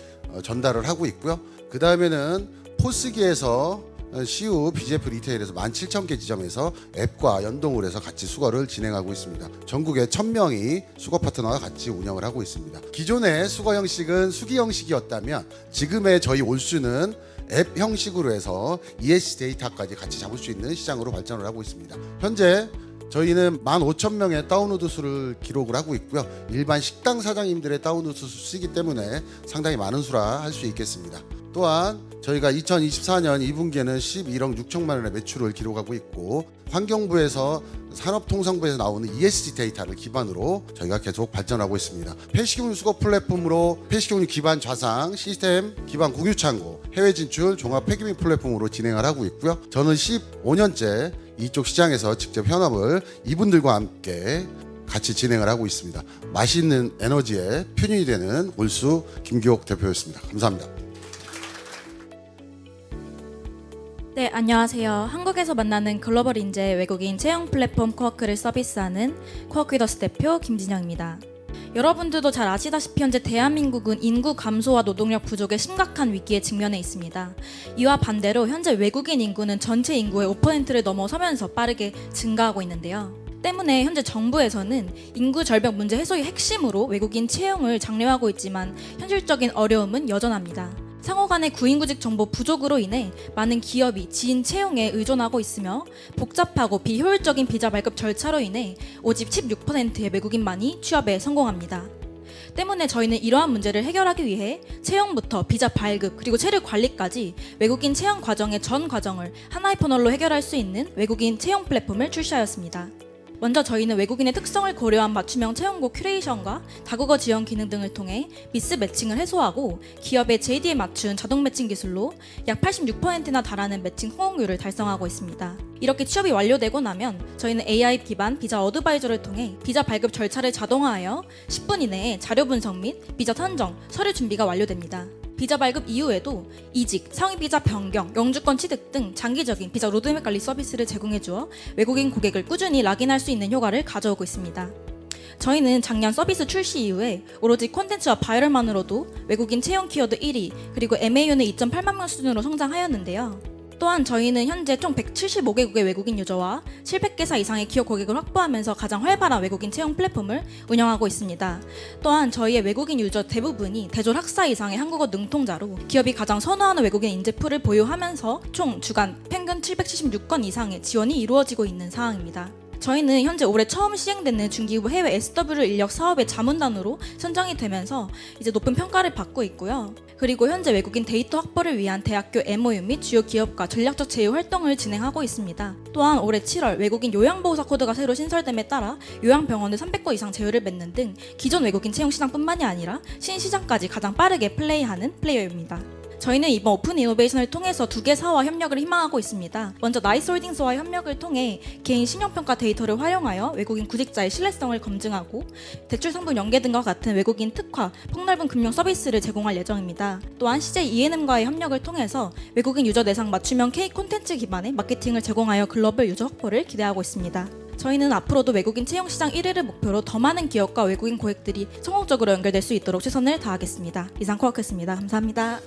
전달을 하고 있고요. 그 다음에는 포스기에서 CU BGF 리테일에서 17,000개 지점에서 앱과 연동을 해서 같이 수거를 진행하고 있습니다. 전국에 1,000명이 수거 파트너와 같이 운영을 하고 있습니다. 기존의 수거 형식은 수기 형식이었다면 지금의 저희 올수는 앱 형식으로 해서 ESG 데이터까지 같이 잡을 수 있는 시장으로 발전을 하고 있습니다. 현재 저희는 15,000명의 다운로드 수를 기록을 하고 있고요. 일반 식당 사장님들의 다운로드 수이기 때문에 상당히 많은 수라 할 수 있겠습니다. 또한 저희가 2024년 2분기에는 11억 6천만 원의 매출을 기록하고 있고 환경부에서 산업통상부에서 나오는 ESG 데이터를 기반으로 저희가 계속 발전하고 있습니다. 폐식용유 수거 플랫폼으로 폐식용유 기반 좌상, 시스템 기반 공유창고, 해외 진출 종합 폐기물 플랫폼으로 진행을 하고 있고요. 저는 15년째 이쪽 시장에서 직접 현업을 이분들과 함께 같이 진행을 하고 있습니다. 맛있는 에너지에 표현이 되는 올수 김기옥 대표였습니다. 감사합니다. 네, 안녕하세요. 한국에서 만나는 글로벌 인재 외국인 채용 플랫폼 코워크를 서비스하는 코워크더스 대표 김진영입니다. 여러분들도 잘 아시다시피 현재 대한민국은 인구 감소와 노동력 부족의 심각한 위기에 직면해 있습니다. 이와 반대로 현재 외국인 인구는 전체 인구의 5%를 넘어서면서 빠르게 증가하고 있는데요. 때문에 현재 정부에서는 인구 절벽 문제 해소의 핵심으로 외국인 채용을 장려하고 있지만 현실적인 어려움은 여전합니다. 상호 간의 구인구직 정보 부족으로 인해 많은 기업이 지인 채용에 의존하고 있으며 복잡하고 비효율적인 비자 발급 절차로 인해 오직 16%의 외국인만이 취업에 성공합니다. 때문에 저희는 이러한 문제를 해결하기 위해 채용부터 비자 발급 그리고 체류 관리까지 외국인 채용 과정의 전 과정을 하나의 패널로 해결할 수 있는 외국인 채용 플랫폼을 출시하였습니다. 먼저 저희는 외국인의 특성을 고려한 맞춤형 채용고 큐레이션과 다국어 지원 기능 등을 통해 미스 매칭을 해소하고 기업의 JD에 맞춘 자동 매칭 기술로 약 86%나 달하는 매칭 성공률을 달성하고 있습니다. 이렇게 취업이 완료되고 나면 저희는 AI 기반 비자 어드바이저를 통해 비자 발급 절차를 자동화하여 10분 이내에 자료 분석 및 비자 선정, 서류 준비가 완료됩니다. 비자 발급 이후에도 이직, 상위 비자 변경, 영주권 취득 등 장기적인 비자 로드맵 관리 서비스를 제공해 주어 외국인 고객을 꾸준히 락인할 수 있는 효과를 가져오고 있습니다. 저희는 작년 서비스 출시 이후에 오로지 콘텐츠와 바이럴만으로도 외국인 채용 키워드 1위 그리고 MAU는 2.8만 명 수준으로 성장하였는데요. 또한 저희는 현재 총 175개국의 외국인 유저와 700개사 이상의 기업 고객을 확보하면서 가장 활발한 외국인 채용 플랫폼을 운영하고 있습니다. 또한 저희의 외국인 유저 대부분이 대졸 학사 이상의 한국어 능통자로 기업이 가장 선호하는 외국인 인재풀을 보유하면서 총 주간 평균 776건 이상의 지원이 이루어지고 있는 상황입니다. 저희는 현재 올해 처음 시행되는 중기부 해외 SW 인력 사업의 자문단으로 선정이 되면서 이제 높은 평가를 받고 있고요. 그리고 현재 외국인 데이터 확보를 위한 대학교 MOU 및 주요 기업과 전략적 제휴 활동을 진행하고 있습니다. 또한 올해 7월 외국인 요양보호사 코드가 새로 신설됨에 따라 요양병원을 300거 이상 제휴를 맺는 등 기존 외국인 채용 시장뿐만이 아니라 신시장까지 가장 빠르게 플레이하는 플레이어입니다. 저희는 이번 오픈 이노베이션을 통해서 2개 사와 협력을 희망하고 있습니다. 먼저 나이스홀딩스와 협력을 통해 개인 신용평가 데이터를 활용하여 외국인 구직자의 신뢰성을 검증하고 대출 상품 연계 등과 같은 외국인 특화, 폭넓은 금융 서비스를 제공할 예정입니다. 또한 CJ E&M과의 협력을 통해서 외국인 유저 대상 맞춤형 K 콘텐츠 기반의 마케팅을 제공하여 글로벌 유저 확보를 기대하고 있습니다. 저희는 앞으로도 외국인 채용 시장 1위를 목표로 더 많은 기업과 외국인 고객들이 성공적으로 연결될 수 있도록 최선을 다하겠습니다. 이상 코워크였습니다. 감사합니다.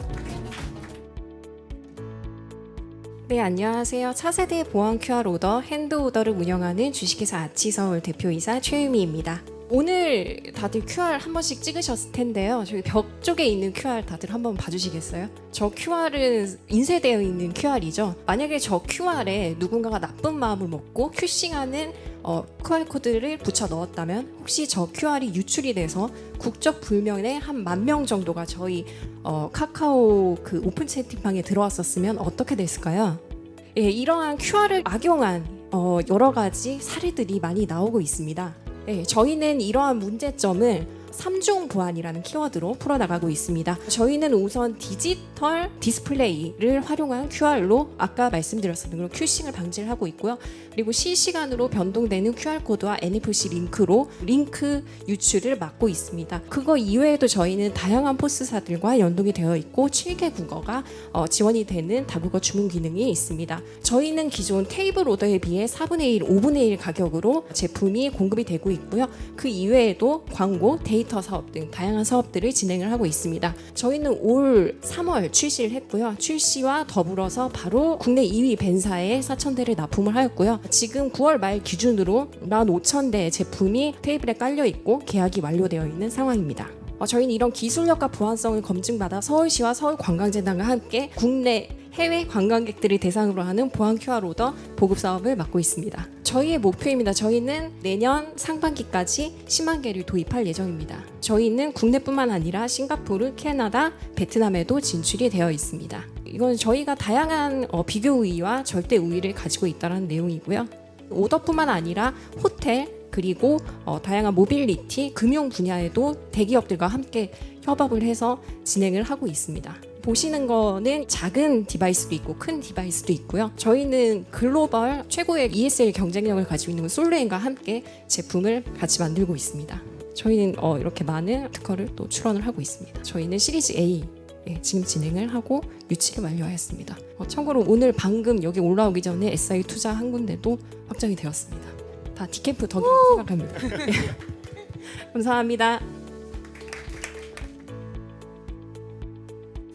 네, 안녕하세요. 차세대 보안 QR 오더, 핸드 오더를 운영하는 주식회사 아치서울 대표이사 최유미입니다. 오늘 다들 QR 한 번씩 찍으셨을 텐데요. 저기 벽 쪽에 있는 QR 다들 한번 봐주시겠어요? 저 QR은 인쇄되어 있는 QR이죠. 만약에 저 QR에 누군가가 나쁜 마음을 먹고 큐싱하는 QR코드를 붙여 넣었다면 혹시 저 QR이 유출이 돼서 국적 불명의 한 10,000명 정도가 저희 카카오 그 오픈 채팅방에 들어왔었으면 어떻게 됐을까요? 예, 이러한 QR을 악용한 여러 가지 사례들이 많이 나오고 있습니다. 네, 저희는 이러한 문제점을 3중 보안이라는 키워드로 풀어나가고 있습니다. 저희는 우선 디지털 디스플레이를 활용한 QR로 아까 말씀드렸던 그런 큐싱을 방지를 하고 있고요. 그리고 실시간으로 변동되는 QR코드와 NFC 링크로 링크 유출을 막고 있습니다. 그거 이외에도 저희는 다양한 포스사들과 연동이 되어 있고 7개 국어가 지원이 되는 다국어 주문 기능이 있습니다. 저희는 기존 테이블 오더에 비해 4분의 1, 5분의 1 가격으로 제품이 공급이 되고 있고요. 그 이외에도 광고, 데이터 사업 등 다양한 사업들을 진행을 하고 있습니다. 저희는 올 3월 출시를 했고요. 출시와 더불어서 바로 국내 2위 벤사에 4,000대를 납품을 하였고요. 지금 9월 말 기준으로 15,000대 제품이 테이블에 깔려 있고 계약이 완료되어 있는 상황입니다. 저희는 이런 기술력과 보안성을 검증받아 서울시와 서울관광재단과 함께 국내 해외 관광객들을 대상으로 하는 보안 QR 오더 보급 사업을 맡고 있습니다. 저희의 목표입니다. 저희는 내년 상반기까지 10만 개를 도입할 예정입니다. 저희는 국내뿐만 아니라 싱가포르, 캐나다, 베트남에도 진출이 되어 있습니다. 이건 저희가 다양한 비교 우위와 절대 우위를 가지고 있다는 내용이고요. 오더뿐만 아니라 호텔, 그리고 다양한 모빌리티, 금융 분야에도 대기업들과 함께 협업을 해서 진행을 하고 있습니다. 보시는 거는 작은 디바이스도 있고 큰 디바이스도 있고요. 저희는 글로벌 최고의 ESL 경쟁력을 가지고 있는 솔루엔과 함께 제품을 같이 만들고 있습니다. 저희는 이렇게 많은 특허를 또 출원을 하고 있습니다. 저희는 시리즈 A 지금 진행을 하고 유치를 완료하였습니다. 참고로 오늘 방금 여기 올라오기 전에 SI 투자 한 군데도 확정이 되었습니다. 다 디캠프 덕이라고 생각합니다. 네. 감사합니다.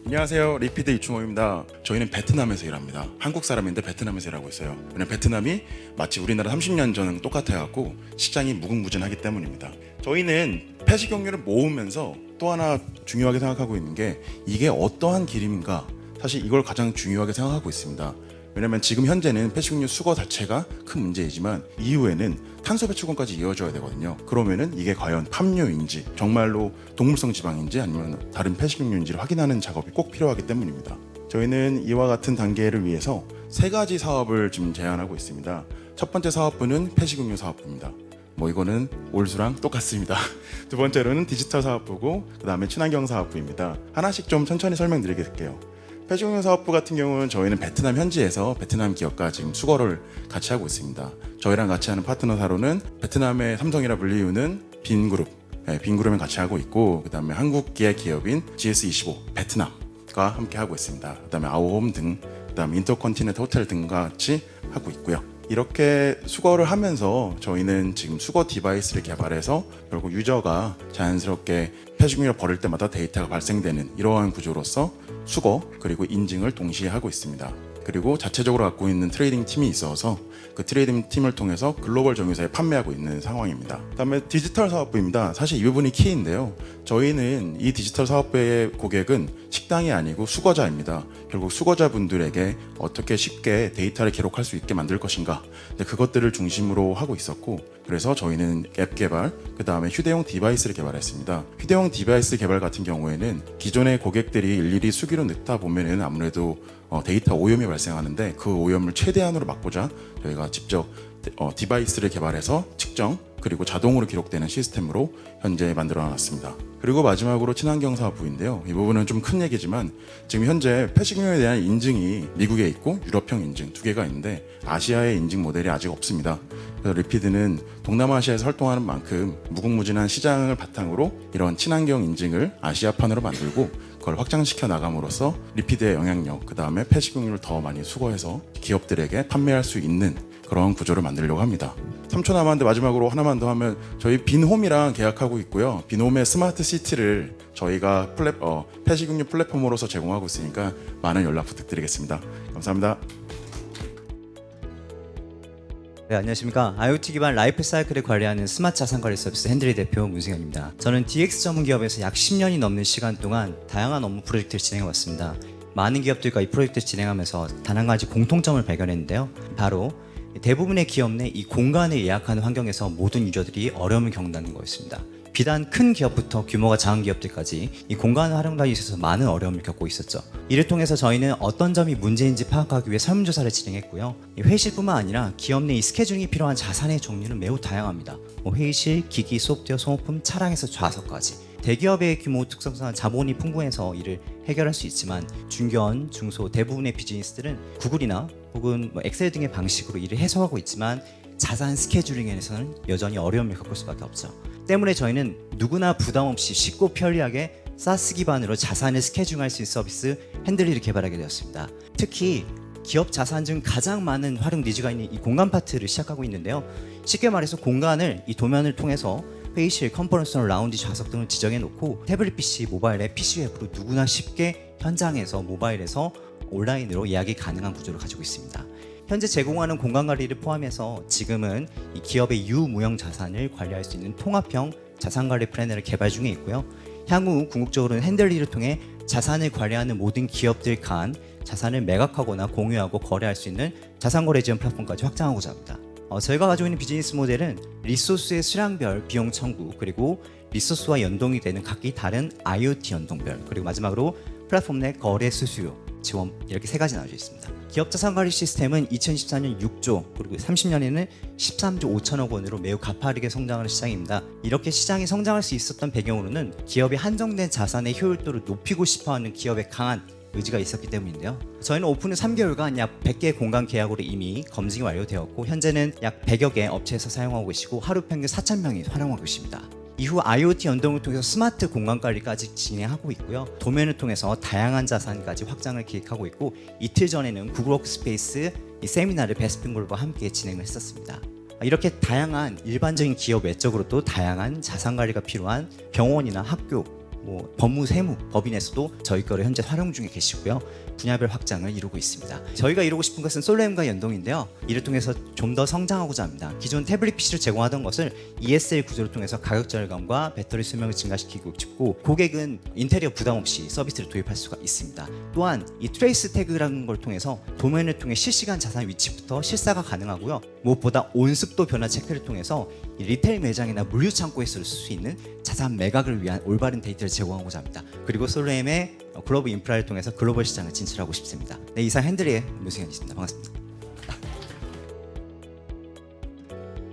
안녕하세요. 리피드 이충호입니다. 저희는 베트남에서 일합니다. 한국 사람인데 베트남에서 일하고 있어요. 왜냐면 베트남이 마치 우리나라 30년 전랑 똑같아갖고 시장이 무궁무진하기 때문입니다. 저희는 폐식용유를 모으면서 또 하나 중요하게 생각하고 있는 게 이게 어떠한 기름인가, 사실 이걸 가장 중요하게 생각하고 있습니다. 왜냐면 지금 현재는 폐식용유 수거 자체가 큰 문제이지만 이후에는 탄소 배출권까지 이어져야 되거든요. 그러면은 이게 과연 팜유인지 정말로 동물성 지방인지 아니면 다른 폐식용유인지를 확인하는 작업이 꼭 필요하기 때문입니다. 저희는 이와 같은 단계를 위해서 3가지 사업을 지금 제안하고 있습니다. 첫 번째 사업부는 폐식용유 사업부입니다. 이거는 올수랑 똑같습니다. 두 번째로는 디지털 사업부고 그 다음에 친환경 사업부입니다. 하나씩 좀 천천히 설명드리겠게요. 폐식용유 사업부 같은 경우는 저희는 베트남 현지에서 베트남 기업과 지금 수거를 같이 하고 있습니다. 저희랑 같이 하는 파트너사로는 베트남의 삼성이라 불리우는 빈그룹을 같이 하고 있고, 그 다음에 한국계 기업인 GS25 베트남과 함께 하고 있습니다. 그 다음에 아오홈 등, 그 다음에 인터컨티넨트 호텔 등과 같이 하고 있고요. 이렇게 수거를 하면서 저희는 지금 수거 디바이스를 개발해서 결국 유저가 자연스럽게 폐식용유를 버릴 때마다 데이터가 발생되는 이러한 구조로서 수거 그리고 인증을 동시에 하고 있습니다. 그리고 자체적으로 갖고 있는 트레이딩 팀이 있어서 그 트레이딩 팀을 통해서 글로벌 정유사에 판매하고 있는 상황입니다. 그다음에 디지털 사업부입니다. 사실 이 부분이 키인데요. 저희는 이 디지털 사업부의 고객은 식당이 아니고 수거자입니다. 결국 수거자분들에게 어떻게 쉽게 데이터를 기록할 수 있게 만들 것인가, 그것들을 중심으로 하고 있었고, 그래서 저희는 앱 개발, 그 다음에 휴대용 디바이스를 개발했습니다. 휴대용 디바이스 개발 같은 경우에는 기존의 고객들이 일일이 수기로 넣다 보면은 아무래도 데이터 오염이 발생하는데 그 오염을 최대한으로 막고자 저희가 직접 디바이스를 개발해서 측정 그리고 자동으로 기록되는 시스템으로 현재 만들어 놨습니다. 그리고 마지막으로 친환경 사업부인데요. 이 부분은 좀 큰 얘기지만 지금 현재 폐식용유에 대한 인증이 미국에 있고 유럽형 인증 2개가 있는데 아시아의 인증 모델이 아직 없습니다. 그래서 리피드는 동남아시아에서 활동하는 만큼 무궁무진한 시장을 바탕으로 이런 친환경 인증을 아시아판으로 만들고 그걸 확장시켜 나감으로써 리피드의 영향력, 그 다음에 폐식용유를 더 많이 수거해서 기업들에게 판매할 수 있는 그런 구조를 만들려고 합니다. 3초 남았는데 마지막으로 하나만 더 하면 저희 빈홈이랑 계약하고 있고요. 빈홈의 스마트 시티를 저희가 폐식용유 플랫폼으로서 제공하고 있으니까 많은 연락 부탁드리겠습니다. 감사합니다. 네, 안녕하십니까. IoT 기반 라이프 사이클을 관리하는 스마트 자산관리 서비스 핸들리 대표 문승현입니다. 저는 DX 전문 기업에서 약 10년이 넘는 시간 동안 다양한 업무 프로젝트를 진행해 왔습니다. 많은 기업들과 이 프로젝트를 진행하면서 단 한 가지 공통점을 발견했는데요. 바로 대부분의 기업 내 이 공간을 예약하는 환경에서 모든 유저들이 어려움을 겪는다는 거였습니다. 비단 큰 기업부터 규모가 작은 기업들까지 이 공간을 활용하기 위해서 많은 어려움을 겪고 있었죠. 이를 통해서 저희는 어떤 점이 문제인지 파악하기 위해 설문조사를 진행했고요. 회의실뿐만 아니라 기업 내 이 스케줄링이 필요한 자산의 종류는 매우 다양합니다. 회의실, 기기, 소프트웨어, 소모품, 차량에서 좌석까지. 대기업의 규모 특성상 자본이 풍부해서 이를 해결할 수 있지만 중견, 중소 대부분의 비즈니스들은 구글이나 혹은 엑셀 등의 방식으로 일을 해소하고 있지만 자산 스케줄링에서는 여전히 어려움을 겪을 수밖에 없죠. 때문에 저희는 누구나 부담 없이 쉽고 편리하게 SaaS 기반으로 자산을 스케줄링할 수 있는 서비스 핸들리를 개발하게 되었습니다. 특히 기업 자산 중 가장 많은 활용 니즈가 있는 이 공간 파트를 시작하고 있는데요. 쉽게 말해서 공간을 이 도면을 통해서 회의실, 컨퍼런스룸, 라운지, 좌석 등을 지정해 놓고 태블릿 PC, 모바일 앱, PC 앱으로 누구나 쉽게 현장에서 모바일에서 온라인으로 예약이 가능한 구조를 가지고 있습니다. 현재 제공하는 공간 관리를 포함해서 지금은 이 기업의 유무형 자산을 관리할 수 있는 통합형 자산 관리 플래너를 개발 중에 있고요. 향후 궁극적으로는 핸들리를 통해 자산을 관리하는 모든 기업들 간 자산을 매각하거나 공유하고 거래할 수 있는 자산 거래 지원 플랫폼까지 확장하고자 합니다. 저희가 가지고 있는 비즈니스 모델은 리소스의 수량별 비용 청구, 그리고 리소스와 연동이 되는 각기 다른 IoT 연동별, 그리고 마지막으로 플랫폼 내 거래 수수료 지원, 이렇게 3가지 나눠져 있습니다. 기업 자산 관리 시스템은 2024년 6조, 그리고 30년에는 13조 5천억 원으로 매우 가파르게 성장하는 시장입니다. 이렇게 시장이 성장할 수 있었던 배경으로는 기업이 한정된 자산의 효율도를 높이고 싶어하는 기업의 강한 의지가 있었기 때문인데요. 저희는 오픈 후 3개월간 약 100개의 공간 계약으로 이미 검증이 완료되었고 현재는 약 100여 개 업체에서 사용하고 계시고 하루 평균 4,000명이 활용하고 있습니다. 이후 IoT 연동을 통해서 스마트 공간 관리까지 진행하고 있고요. 도면을 통해서 다양한 자산까지 확장을 계획하고 있고 이틀 전에는 구글 워크스페이스 이 세미나를 베스핀글과 함께 진행을 했었습니다. 이렇게 다양한 일반적인 기업 외적으로도 다양한 자산 관리가 필요한 병원이나 학교, 법무, 세무, 법인에서도 저희 거를 현재 활용 중에 계시고요. 분야별 확장을 이루고 있습니다. 저희가 이루고 싶은 것은 솔로엠과 연동인데요. 이를 통해서 좀 더 성장하고자 합니다. 기존 태블릿 PC를 제공하던 것을 ESL 구조를 통해서 가격 절감과 배터리 수명을 증가시키고 싶고 고객은 인테리어 부담 없이 서비스를 도입할 수가 있습니다. 또한 이 트레이스 태그라는 걸 통해서 도면을 통해 실시간 자산 위치부터 실사가 가능하고요. 무엇보다 온습도 변화 체크를 통해서 이 리테일 매장이나 물류 창고에 쓸 수 있는 자산 매각을 위한 올바른 데이터를 제공하고자 합니다. 그리고 솔로엠의 글로벌 인프라를 통해서 글로벌 시장을 진출하고 싶습니다. 네, 이상 핸들의 문승현이었습니다. 반갑습니다.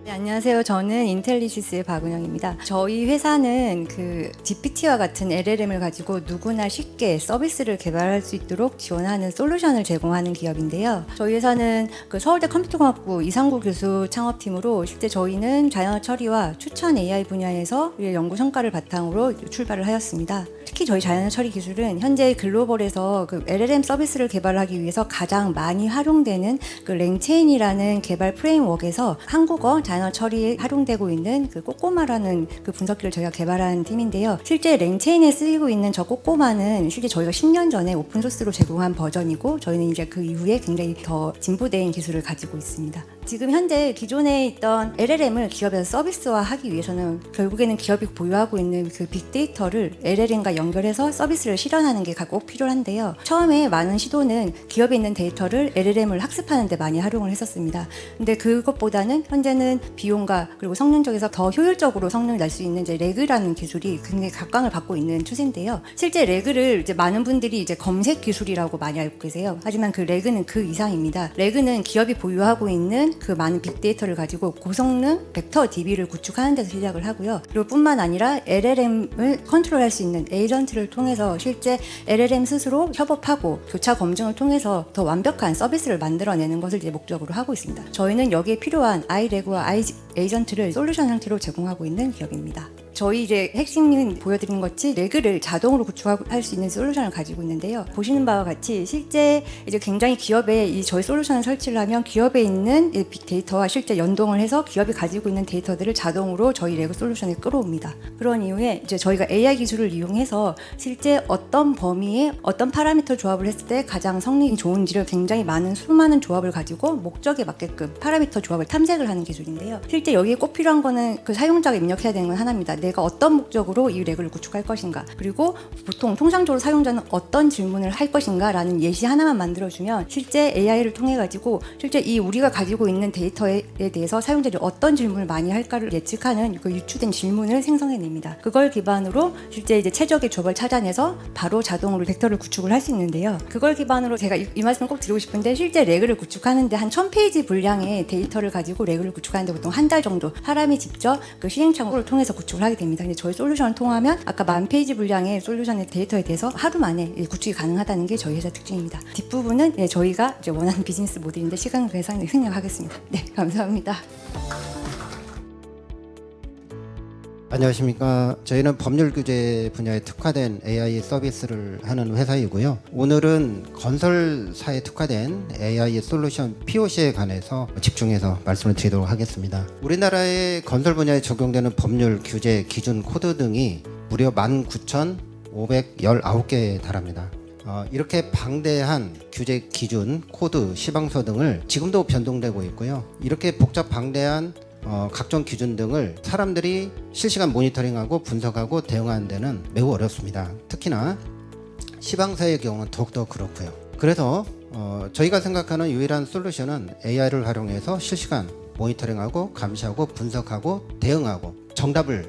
네, 안녕하세요. 저는 인텔리시스의 박은영입니다. 저희 회사는 그 GPT와 같은 LLM을 가지고 누구나 쉽게 서비스를 개발할 수 있도록 지원하는 솔루션을 제공하는 기업인데요. 저희 회사는 그 서울대 컴퓨터공학부 이상구 교수 창업팀으로 실제 저희는 자연어 처리와 추천 AI 분야에서 연구 성과를 바탕으로 출발을 하였습니다. 특히 저희 자연어 처리 기술은 현재 글로벌에서 그 LLM 서비스를 개발하기 위해서 가장 많이 활용되는 그 랭체인이라는 개발 프레임워크에서 한국어 자연어 처리에 활용되고 있는 그 꼬꼬마라는 그 분석기를 저희가 개발한 팀인데요. 실제 랭체인에 쓰이고 있는 저 꼬꼬마는 실제 저희가 10년 전에 오픈소스로 제공한 버전이고 저희는 이제 그 이후에 굉장히 더 진보된 기술을 가지고 있습니다. 지금 현재 기존에 있던 LLM을 기업에서 서비스화하기 위해서는 결국에는 기업이 보유하고 있는 그 빅데이터를 LLM과 연결해서 서비스를 실현하는 게 꼭 필요한데요. 처음에 많은 시도는 기업에 있는 데이터를 LLM을 학습하는 데 많이 활용을 했었습니다. 근데 그것보다는 현재는 비용과 그리고 성능적에서 더 효율적으로 성능을 낼 수 있는 이제 레그라는 기술이 굉장히 각광을 받고 있는 추세인데요. 실제 레그를 이제 많은 분들이 이제 검색 기술이라고 많이 알고 계세요. 하지만 그 레그는 그 이상입니다. 레그는 기업이 보유하고 있는 그 많은 빅데이터를 가지고 고성능 벡터 DB를 구축하는 데서 시작을 하고요. 그리고 뿐만 아니라 LLM을 컨트롤할 수 있는 에이전트를 통해서 실제 LLM 스스로 협업하고 교차 검증을 통해서 더 완벽한 서비스를 만들어내는 것을 이제 목적으로 하고 있습니다. 저희는 여기에 필요한 아이레그와 에이전트를 솔루션 형태로 제공하고 있는 기업입니다. 저희 이제 핵심은 보여드린 것이 레그를 자동으로 구축할 수 있는 솔루션을 가지고 있는데요. 보시는 바와 같이 실제 이제 굉장히 기업에 이 저희 솔루션을 설치를 하면 기업에 있는 빅데이터와 실제 연동을 해서 기업이 가지고 있는 데이터들을 자동으로 저희 레그 솔루션에 끌어옵니다. 그런 이후에 이제 저희가 AI 기술을 이용해서 실제 어떤 범위에 어떤 파라미터 조합을 했을 때 가장 성능이 좋은지를 굉장히 많은 수많은 조합을 가지고 목적에 맞게끔 파라미터 조합을 탐색을 하는 기술인데요. 실제 여기에 꼭 필요한 거는 그 사용자가 입력해야 되는 건 하나입니다. 내가 어떤 목적으로 이 레그를 구축할 것인가, 그리고 보통 통상적으로 사용자는 어떤 질문을 할 것인가 라는 예시 하나만 만들어주면 실제 AI를 통해 가지고 실제 이 우리가 가지고 있는 데이터에 대해서 사용자들이 어떤 질문을 많이 할까를 예측하는 그 유추된 질문을 생성해냅니다. 그걸 기반으로 실제 이제 최적의 조합을 찾아내서 바로 자동으로 벡터를 구축을 할 수 있는데요. 그걸 기반으로 제가 이 말씀을 꼭 드리고 싶은데 실제 레그를 구축하는데 한 1000페이지 분량의 데이터를 가지고 레그를 구축하는데 보통 한 달 정도 사람이 직접 그 시행착오를 통해서 구축을 하게 됩니다. 근데 저희 솔루션을 통하면 아까 10,000페이지 분량의 솔루션의 데이터에 대해서 하루 만에 구축이 가능하다는 게 저희 회사 특징입니다. 뒷부분은 저희가 이제 원하는 비즈니스 모델인데 시간 관계상 생략하겠습니다. 네, 감사합니다. 안녕하십니까. 저희는 법률 규제 분야에 특화된 AI 서비스를 하는 회사이고요. 오늘은 건설사에 특화된 AI 솔루션 POC에 관해서 집중해서 말씀을 드리도록 하겠습니다. 우리나라의 건설 분야에 적용되는 법률 규제 기준 코드 등이 무려 19,519개에 달합니다. 이렇게 방대한 규제 기준, 코드, 시방서 등을 지금도 변동되고 있고요. 이렇게 복잡 방대한 각종 기준 등을 사람들이 실시간 모니터링하고 분석하고 대응하는 데는 매우 어렵습니다. 특히나 시방사의 경우는 더욱더 그렇고요. 그래서 저희가 생각하는 유일한 솔루션은 AI를 활용해서 실시간 모니터링하고 감시하고 분석하고 대응하고 정답을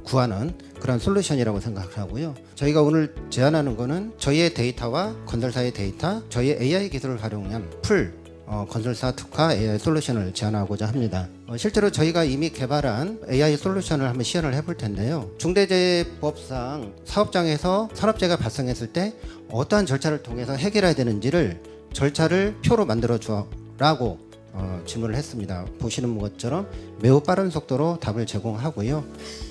구하는 그런 솔루션이라고 생각하고요. 저희가 오늘 제안하는 것은 저희의 데이터와 건설사의 데이터, 저희의 AI 기술을 활용한 풀 건설사 특화 AI 솔루션을 제안하고자 합니다. 실제로 저희가 이미 개발한 AI 솔루션을 한번 시연을 해볼 텐데요. 중대재해법상 사업장에서 산업재해가 발생했을 때 어떠한 절차를 통해서 해결해야 되는지를 절차를 표로 만들어 주라고 질문을 했습니다. 보시는 것처럼 매우 빠른 속도로 답을 제공하고요.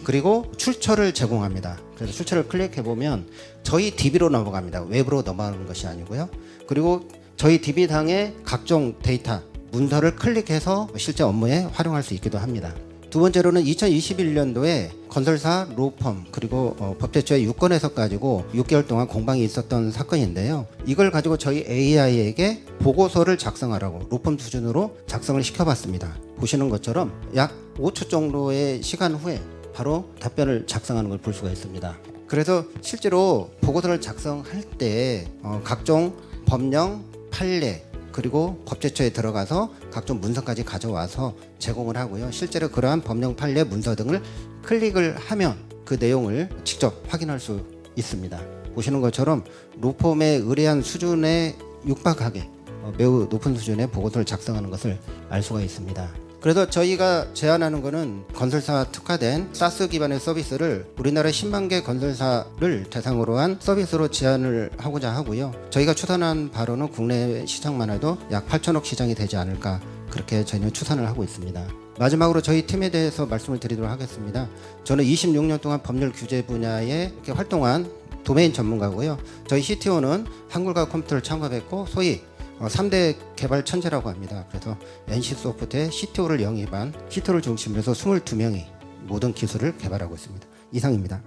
그리고 출처를 제공합니다. 그래서 출처를 클릭해 보면 저희 DB로 넘어갑니다. 웹으로 넘어가는 것이 아니고요. 그리고 저희 DB상의 각종 데이터, 문서를 클릭해서 실제 업무에 활용할 수 있기도 합니다. 두 번째로는 2021년도에 건설사, 로펌 그리고 법제처의 유권해석 가지고 6개월 동안 공방이 있었던 사건인데요. 이걸 가지고 저희 AI에게 보고서를 작성하라고 로펌 수준으로 작성을 시켜봤습니다. 보시는 것처럼 약 5초 정도의 시간 후에 바로 답변을 작성하는 걸 볼 수가 있습니다. 그래서 실제로 보고서를 작성할 때 각종 법령, 판례 그리고 법제처에 들어가서 각종 문서까지 가져와서 제공을 하고요. 실제로 그러한 법령, 판례, 문서 등을 클릭을 하면 그 내용을 직접 확인할 수 있습니다. 보시는 것처럼 로펌의 의뢰한 수준에 육박하게 매우 높은 수준의 보고서를 작성하는 것을 알 수가 있습니다. 그래서 저희가 제안하는 것은 건설사 특화된 사스 기반의 서비스를 우리나라 10만 개 건설사를 대상으로 한 서비스로 제안을 하고자 하고요. 저희가 추산한 바로는 국내 시장만 해도 약 8천억 시장이 되지 않을까 그렇게 저희는 추산을 하고 있습니다. 마지막으로 저희 팀에 대해서 말씀을 드리도록 하겠습니다. 저는 26년 동안 법률 규제 분야에 이렇게 활동한 도메인 전문가고요. 저희 CTO는 한글과 컴퓨터를 창업했고 소위 3대 개발 천재라고 합니다. 그래서 NC소프트의 CTO를 영입한 CTO를 중심으로 해서 22명이 모든 기술을 개발하고 있습니다. 이상입니다.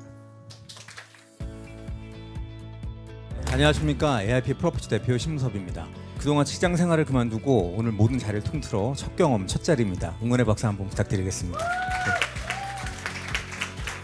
안녕하십니까. AIP 프로퍼티 대표 심섭입니다. 그동안 직장 생활을 그만두고 오늘 모든 자리를 통틀어 첫 경험, 첫 자리입니다. 응원의 박수 한번 부탁드리겠습니다.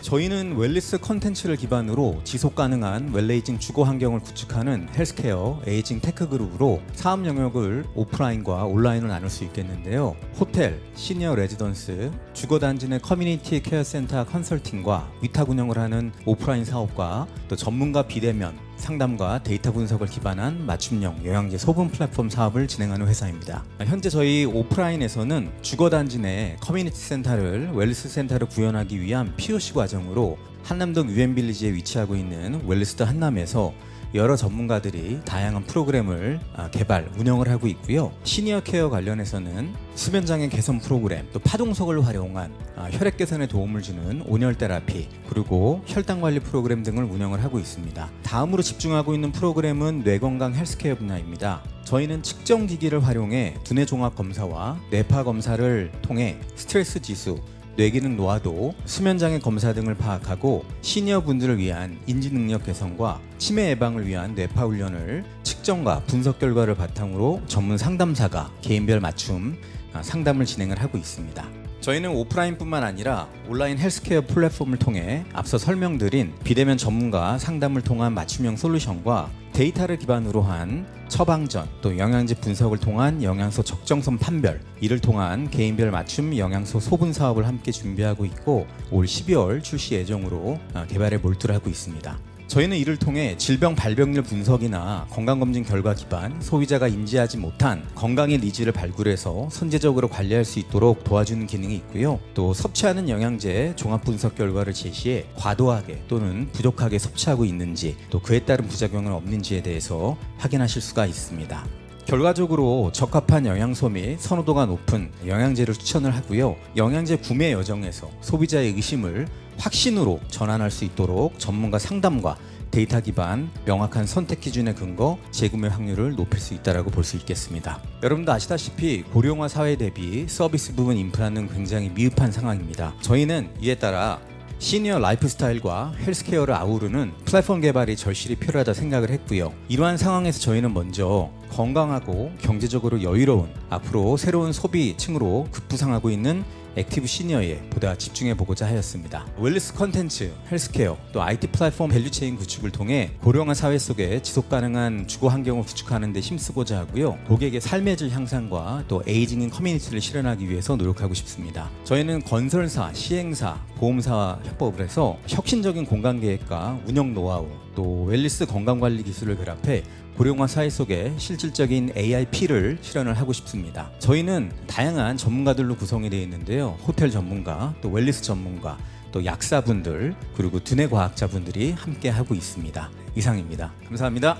저희는 웰리스 컨텐츠를 기반으로 지속 가능한 웰에이징 주거 환경을 구축하는 헬스케어 에이징 테크 그룹으로 사업 영역을 오프라인과 온라인으로 나눌 수 있겠는데요. 호텔, 시니어 레지던스, 주거 단지 내 커뮤니티 케어 센터 컨설팅과 위탁 운영을 하는 오프라인 사업과 또 전문가 비대면 상담과 데이터 분석을 기반한 맞춤형 영양제 소분 플랫폼 사업을 진행하는 회사입니다. 현재 저희 오프라인에서는 주거단지 내 커뮤니티 센터를 웰리스 센터로 구현하기 위한 POC 과정으로 한남동 유엔빌리지에 위치하고 있는 웰리스드 한남에서 여러 전문가들이 다양한 프로그램을 개발, 운영을 하고 있고요. 시니어 케어 관련해서는 수면장애 개선 프로그램, 또 파동석을 활용한 혈액 개선에 도움을 주는 온열 테라피, 그리고 혈당 관리 프로그램 등을 운영을 하고 있습니다. 다음으로 집중하고 있는 프로그램은 뇌건강 헬스케어 분야입니다. 저희는 측정 기기를 활용해 두뇌 종합 검사와 뇌파 검사를 통해 스트레스 지수, 뇌기능 노화도, 수면장애 검사 등을 파악하고 시니어 분들을 위한 인지 능력 개선과 치매 예방을 위한 뇌파 훈련을 측정과 분석 결과를 바탕으로 전문 상담사가 개인별 맞춤 상담을 진행을 하고 있습니다. 저희는 오프라인뿐만 아니라 온라인 헬스케어 플랫폼을 통해 앞서 설명드린 비대면 전문가 상담을 통한 맞춤형 솔루션과 데이터를 기반으로 한 처방전, 또 영양제 분석을 통한 영양소 적정성 판별, 이를 통한 개인별 맞춤 영양소 소분 사업을 함께 준비하고 있고 올 12월 출시 예정으로 개발에 몰두를 하고 있습니다. 저희는 이를 통해 질병 발병률 분석이나 건강검진 결과 기반 소비자가 인지하지 못한 건강의 니즈를 발굴해서 선제적으로 관리할 수 있도록 도와주는 기능이 있고요. 또 섭취하는 영양제 종합 분석 결과를 제시해 과도하게 또는 부족하게 섭취하고 있는지, 또 그에 따른 부작용은 없는지에 대해서 확인하실 수가 있습니다. 결과적으로 적합한 영양소 및 선호도가 높은 영양제를 추천을 하고요. 영양제 구매 여정에서 소비자의 의심을 확신으로 전환할 수 있도록 전문가 상담과 데이터 기반 명확한 선택 기준에 근거 재구매 확률을 높일 수 있다고 볼 수 있겠습니다. 여러분도 아시다시피 고령화 사회 대비 서비스 부분 인프라는 굉장히 미흡한 상황입니다. 저희는 이에 따라 시니어 라이프 스타일과 헬스케어를 아우르는 플랫폼 개발이 절실히 필요하다 생각을 했고요. 이러한 상황에서 저희는 먼저 건강하고 경제적으로 여유로운 앞으로 새로운 소비층으로 급부상하고 있는 액티브 시니어에 보다 집중해 보고자 하였습니다. 웰리스 컨텐츠, 헬스케어, 또 IT 플랫폼 밸류체인 구축을 통해 고령화 사회 속에 지속 가능한 주거 환경을 구축하는 데 힘쓰고자 하고요. 고객의 삶의 질 향상과 또 에이징인 커뮤니티를 실현하기 위해서 노력하고 싶습니다. 저희는 건설사, 시행사, 보험사와 협업을 해서 혁신적인 공간 계획과 운영 노하우, 또 웰리스 건강관리 기술을 결합해 고령화 사회 속에 실질적인 AIP를 실현을 하고 싶습니다. 저희는 다양한 전문가들로 구성이 되어 있는데요. 호텔 전문가, 또 웰리스 전문가, 또 약사분들, 그리고 두뇌 과학자분들이 함께 하고 있습니다. 이상입니다. 감사합니다.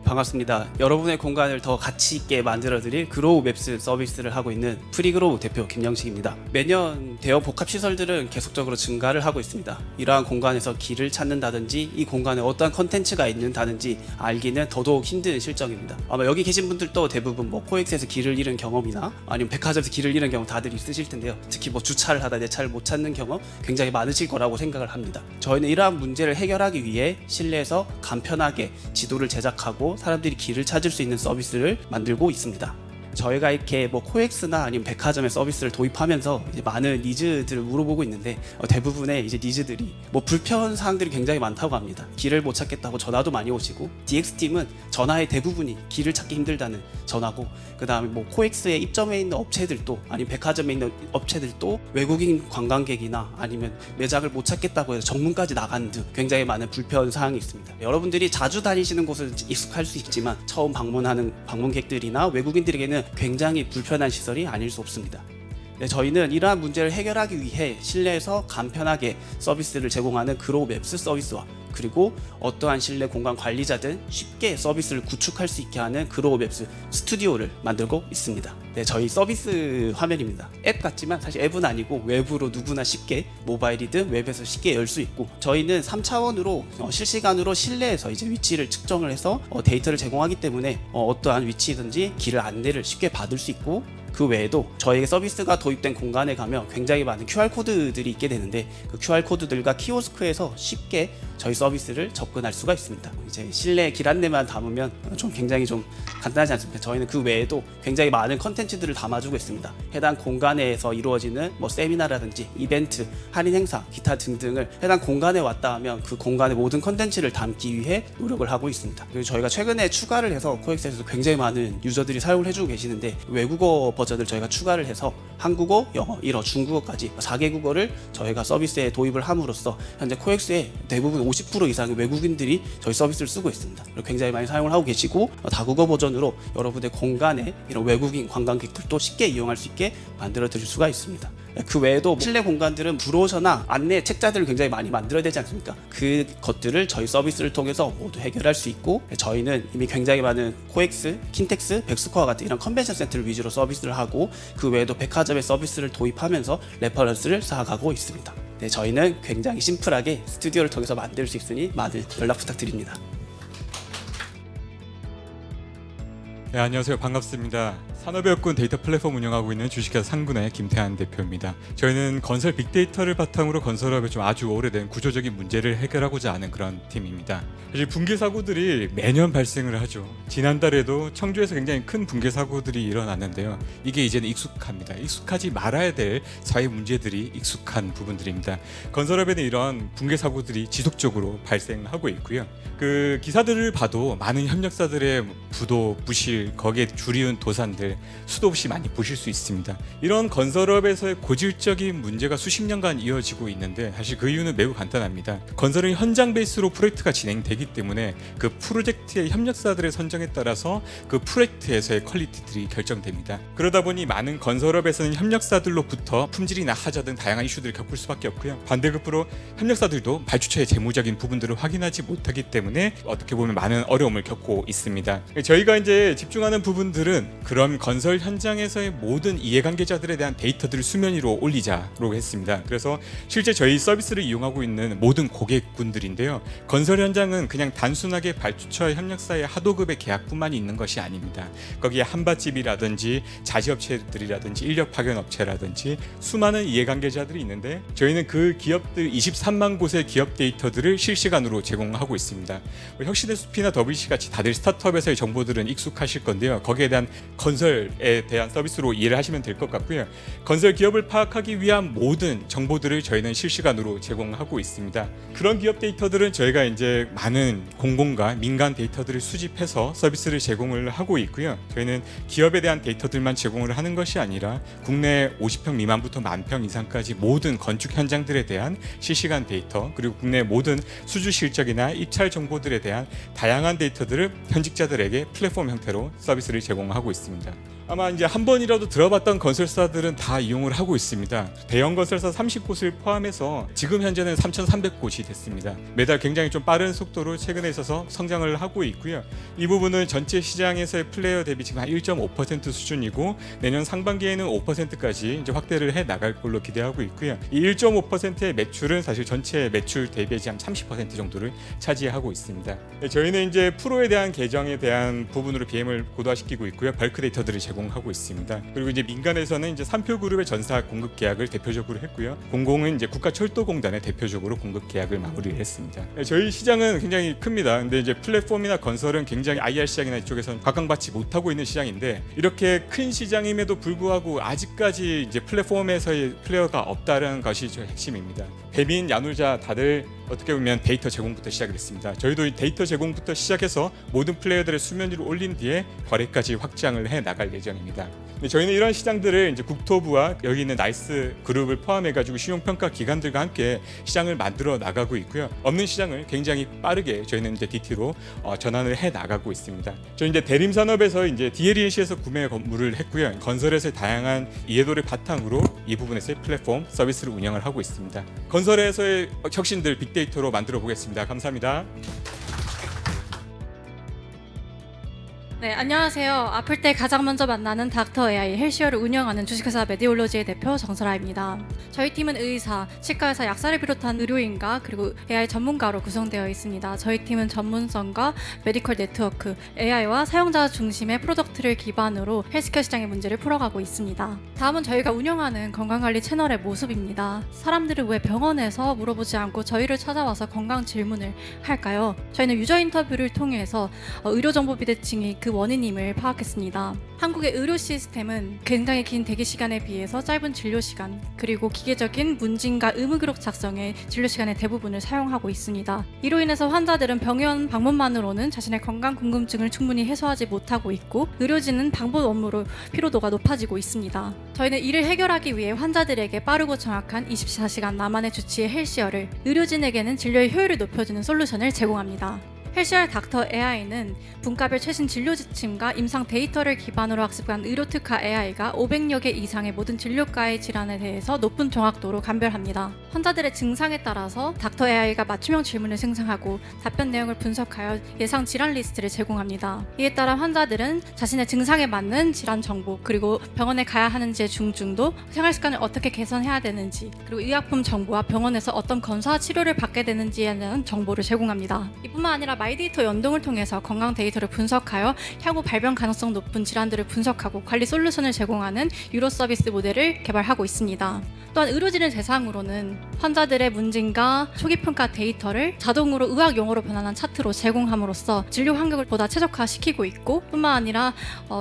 반갑습니다. 여러분의 공간을 더 가치 있게 만들어드릴 그로우 맵스 서비스를 하고 있는 프리그로우 대표 김영식입니다. 매년 대형 복합 시설들은 계속적으로 증가를 하고 있습니다. 이러한 공간에서 길을 찾는다든지 이 공간에 어떠한 컨텐츠가 있는다든지 알기는 더더욱 힘든 실정입니다. 아마 여기 계신 분들도 대부분 뭐 코엑스에서 길을 잃은 경험이나 아니면 백화점에서 길을 잃은 경험 다들 있으실 텐데요. 특히 뭐 주차를 하다 내 차를 못 찾는 경험 굉장히 많으실 거라고 생각을 합니다. 저희는 이러한 문제를 해결하기 위해 실내에서 간편하게 지도를 제작하고 사람들이 길을 찾을 수 있는 서비스를 만들고 있습니다. 저희가 이렇게 뭐 코엑스나 아니면 백화점의 서비스를 도입하면서 이제 많은 니즈들을 물어보고 있는데 대부분의 이제 니즈들이 뭐 불편 사항들이 굉장히 많다고 합니다. 길을 못 찾겠다고 전화도 많이 오시고 DX팀은 전화의 대부분이 길을 찾기 힘들다는 전화고 그다음에 뭐 코엑스에 입점해 있는 업체들도 아니면 백화점에 있는 업체들도 외국인 관광객이나 아니면 매장을 못 찾겠다고 해서 정문까지 나가는 등 굉장히 많은 불편 사항이 있습니다. 여러분들이 자주 다니시는 곳은 익숙할 수 있지만 처음 방문하는 방문객들이나 외국인들에게는 굉장히 불편한 시설이 아닐 수 없습니다. 네, 저희는 이러한 문제를 해결하기 위해 실내에서 간편하게 서비스를 제공하는 그로우 맵스 서비스와 그리고 어떠한 실내 공간 관리자든 쉽게 서비스를 구축할 수 있게 하는 그로우 맵스 스튜디오를 만들고 있습니다. 네, 저희 서비스 화면입니다. 앱 같지만 사실 앱은 아니고 외부로 누구나 쉽게 모바일이든 웹에서 쉽게 열 수 있고 저희는 3차원으로 실시간으로 실내에서 이제 위치를 측정을 해서 데이터를 제공하기 때문에 어떠한 위치든지 길 안내를 쉽게 받을 수 있고 그 외에도 저희의 서비스가 도입된 공간에 가면 굉장히 많은 QR코드들이 있게 되는데 그 QR코드들과 키오스크에서 쉽게 저희 서비스를 접근할 수가 있습니다. 이제 실내 길 안내만 담으면 좀 굉장히 좀 간단하지 않습니까? 저희는 그 외에도 굉장히 많은 컨텐츠들을 담아주고 있습니다. 해당 공간에서 이루어지는 뭐 세미나라든지 이벤트, 할인 행사, 기타 등등을 해당 공간에 왔다 하면 그 공간의 모든 컨텐츠를 담기 위해 노력을 하고 있습니다. 그리고 저희가 최근에 추가를 해서 코엑스에서 굉장히 많은 유저들이 사용을 해주고 계시는데 외국어 버전을 저희가 추가를 해서 한국어, 영어, 일어, 중국어까지 4개 국어를 저희가 서비스에 도입을 함으로써 현재 코엑스에 대부분 50% 이상의 외국인들이 저희 서비스를 쓰고 있습니다. 굉장히 많이 사용을 하고 계시고 다국어 버전으로 여러분의 공간에 이런 외국인 관광객들도 쉽게 이용할 수 있게 만들어 드릴 수가 있습니다. 그 외에도 실내 공간들은 브로셔나 안내 책자들을 굉장히 많이 만들어야 되지 않습니까? 그 것들을 저희 서비스를 통해서 모두 해결할 수 있고 저희는 이미 굉장히 많은 코엑스, 킨텍스, 백스코어 같은 이런 컨벤션 센터를 위주로 서비스를 하고 그 외에도 백화점의 서비스를 도입하면서 레퍼런스를 쌓아가고 있습니다. 네, 저희는 굉장히 심플하게 스튜디오를 통해서 만들 수 있으니 많은 연락 부탁드립니다. 네, 안녕하세요. 반갑습니다. 산업여건 데이터 플랫폼 운영하고 있는 주식회사 상군의 김태한 대표입니다. 저희는 건설 빅데이터를 바탕으로 건설업에 좀 아주 오래된 구조적인 문제를 해결하고자 하는 그런 팀입니다. 사실 붕괴 사고들이 매년 발생을 하죠. 지난달에도 청주에서 굉장히 큰 붕괴 사고들이 일어났는데요. 이게 이제는 익숙합니다. 익숙하지 말아야 될 사회 문제들이 익숙한 부분들입니다. 건설업에는 이런 붕괴 사고들이 지속적으로 발생하고 있고요. 그 기사들을 봐도 많은 협력사들의 부도, 부실, 거기에 줄이운 도산들 수도 없이 많이 보실 수 있습니다. 이런 건설업에서의 고질적인 문제가 수십 년간 이어지고 있는데 사실 그 이유는 매우 간단합니다. 건설은 현장 베이스로 프로젝트가 진행되기 때문에 그 프로젝트의 협력사들의 선정에 따라서 그 프로젝트에서의 퀄리티들이 결정됩니다. 그러다 보니 많은 건설업에서는 협력사들로부터 품질이나 하자 등 다양한 이슈들을 겪을 수밖에 없고요. 반대급부로 협력사들도 발주처의 재무적인 부분들을 확인하지 못하기 때문에 어떻게 보면 많은 어려움을 겪고 있습니다. 저희가 이제 집중하는 부분들은 그런 건설 현장에서의 모든 이해관계자들에 대한 데이터들을 수면 위로 올리자로 했습니다. 그래서 실제 저희 서비스를 이용하고 있는 모든 고객군들인데요. 건설 현장은 그냥 단순하게 발주처 협력사의 하도급의 계약뿐만이 있는 것이 아닙니다. 거기에 한밭집이라든지 자지업체들이라든지 인력 파견 업체라든지 수많은 이해관계자들이 있는데 저희는 그 기업들 23만 곳의 기업 데이터들을 실시간으로 제공하고 있습니다. 혁신의 숲이나 WC 같이 다들 스타트업에서의 정보들은 익숙하실 건데요. 거기에 대한 건설에 대한 서비스로 이해를 하시면 될 것 같고요. 건설 기업을 파악하기 위한 모든 정보들을 저희는 실시간으로 제공하고 있습니다. 그런 기업 데이터들은 저희가 이제 많은 공공과 민간 데이터들을 수집해서 서비스를 제공을 하고 있고요. 저희는 기업에 대한 데이터들만 제공을 하는 것이 아니라 국내 50평 미만부터 10,000평 이상까지 모든 건축 현장들에 대한 실시간 데이터 그리고 국내 모든 수주 실적이나 입찰 정보들에 대한 다양한 데이터들을 현직자들에게 플랫폼 형태로 서비스를 제공하고 있습니다. 아마 이제 한 번이라도 들어봤던 건설사들은 다 이용을 하고 있습니다. 대형 건설사 30곳을 포함해서 지금 현재는 3,300곳이 됐습니다. 매달 굉장히 좀 빠른 속도로 최근에 있어서 성장을 하고 있고요. 이 부분은 전체 시장에서의 플레이어 대비 지금 한 1.5% 수준이고 내년 상반기에는 5%까지 이제 확대를 해 나갈 걸로 기대하고 있고요. 이 1.5%의 매출은 사실 전체 매출 대비 한 30% 정도를 차지하고 있습니다. 저희는 이제 프로에 대한 계정에 대한 부분으로 BM을 고도화시키고 있고요. 벌크 데이터들을 제공하고 있습니다. 그리고 이제 민간에서는 이제 삼표그룹의 전사 공급 계약을 대표적으로 했고요. 공공은 이제 국가철도공단에 대표적으로 공급 계약을 마무리를 했습니다. 저희 시장은 굉장히 큽니다. 근데 이제 플랫폼이나 건설은 굉장히 IR 시장이나 이쪽에서는 각광받지 못하고 있는 시장인데 이렇게 큰 시장임에도 불구하고 아직까지 이제 플랫폼에서의 플레이어가 없다는 것이 저의 핵심입니다. 배민, 야놀자 다들 어떻게 보면 데이터 제공부터 시작을 했습니다. 저희도 데이터 제공부터 시작해서 모든 플레이어들의 수면 위로 올린 뒤에 거래까지 확장을 해 나갈 예정입니다. 저희는 이런 시장들을 이제 국토부와 여기 있는 나이스 그룹을 포함해가지고 신용평가 기관들과 함께 시장을 만들어 나가고 있고요. 없는 시장을 굉장히 빠르게 저희는 이제 DT로 전환을 해 나가고 있습니다. 저희 이제 대림산업에서 이제 DLENC에서 구매 건물을 했고요. 건설에서의 다양한 이해도를 바탕으로 이 부분에서의 플랫폼 서비스를 운영을 하고 있습니다. 건설에서의 혁신들 빅데이터로 만들어 보겠습니다. 감사합니다. 네, 안녕하세요. 아플 때 가장 먼저 만나는 닥터 AI 헬시어를 운영하는 주식회사 메디올로지의 대표 정설아입니다. 저희 팀은 의사, 치과의사, 약사를 비롯한 의료인과 그리고 AI 전문가로 구성되어 있습니다. 저희 팀은 전문성과 메디컬 네트워크, AI와 사용자 중심의 프로덕트를 기반으로 헬스케어 시장의 문제를 풀어가고 있습니다. 다음은 저희가 운영하는 건강관리 채널의 모습입니다. 사람들은 왜 병원에서 물어보지 않고 저희를 찾아와서 건강 질문을 할까요? 저희는 유저 인터뷰를 통해서 의료정보 비대칭이 그 원인임을 파악했습니다. 한국의 의료 시스템은 굉장히 긴 대기 시간에 비해서 짧은 진료 시간, 그리고 기계적인 문진과 의무 기록 작성의 진료 시간의 대부분을 사용하고 있습니다. 이로 인해서 환자들은 병원 방문만으로는 자신의 건강 궁금증을 충분히 해소하지 못하고 있고 의료진은 방문 업무로 피로도가 높아지고 있습니다. 저희는 이를 해결하기 위해 환자들에게 빠르고 정확한 24시간 나만의 주치의 헬시어를, 의료진에게는 진료의 효율을 높여주는 솔루션을 제공합니다. 헬시알 닥터 AI는 분과별 최신 진료 지침과 임상 데이터를 기반으로 학습한 의료 특화 AI가 500여 개 이상의 모든 진료과의 질환에 대해서 높은 정확도로 감별합니다. 환자들의 증상에 따라서 닥터 AI가 맞춤형 질문을 생성하고 답변 내용을 분석하여 예상 질환 리스트를 제공합니다. 이에 따라 환자들은 자신의 증상에 맞는 질환 정보, 그리고 병원에 가야 하는지의 중증도, 생활 습관을 어떻게 개선해야 되는지, 그리고 의약품 정보와 병원에서 어떤 검사와 치료를 받게 되는지에 대한 정보를 제공합니다. 이뿐만 아니라 마이데이터 연동을 통해서 건강 데이터를 분석하여 향후 발병 가능성 높은 질환들을 분석하고 관리 솔루션을 제공하는 유로 서비스 모델을 개발하고 있습니다. 또한 의료진을 대상으로는 환자들의 문진과 초기 평가 데이터를 자동으로 의학 용어로 변환한 차트로 제공함으로써 진료 환경을 보다 최적화시키고 있고, 뿐만 아니라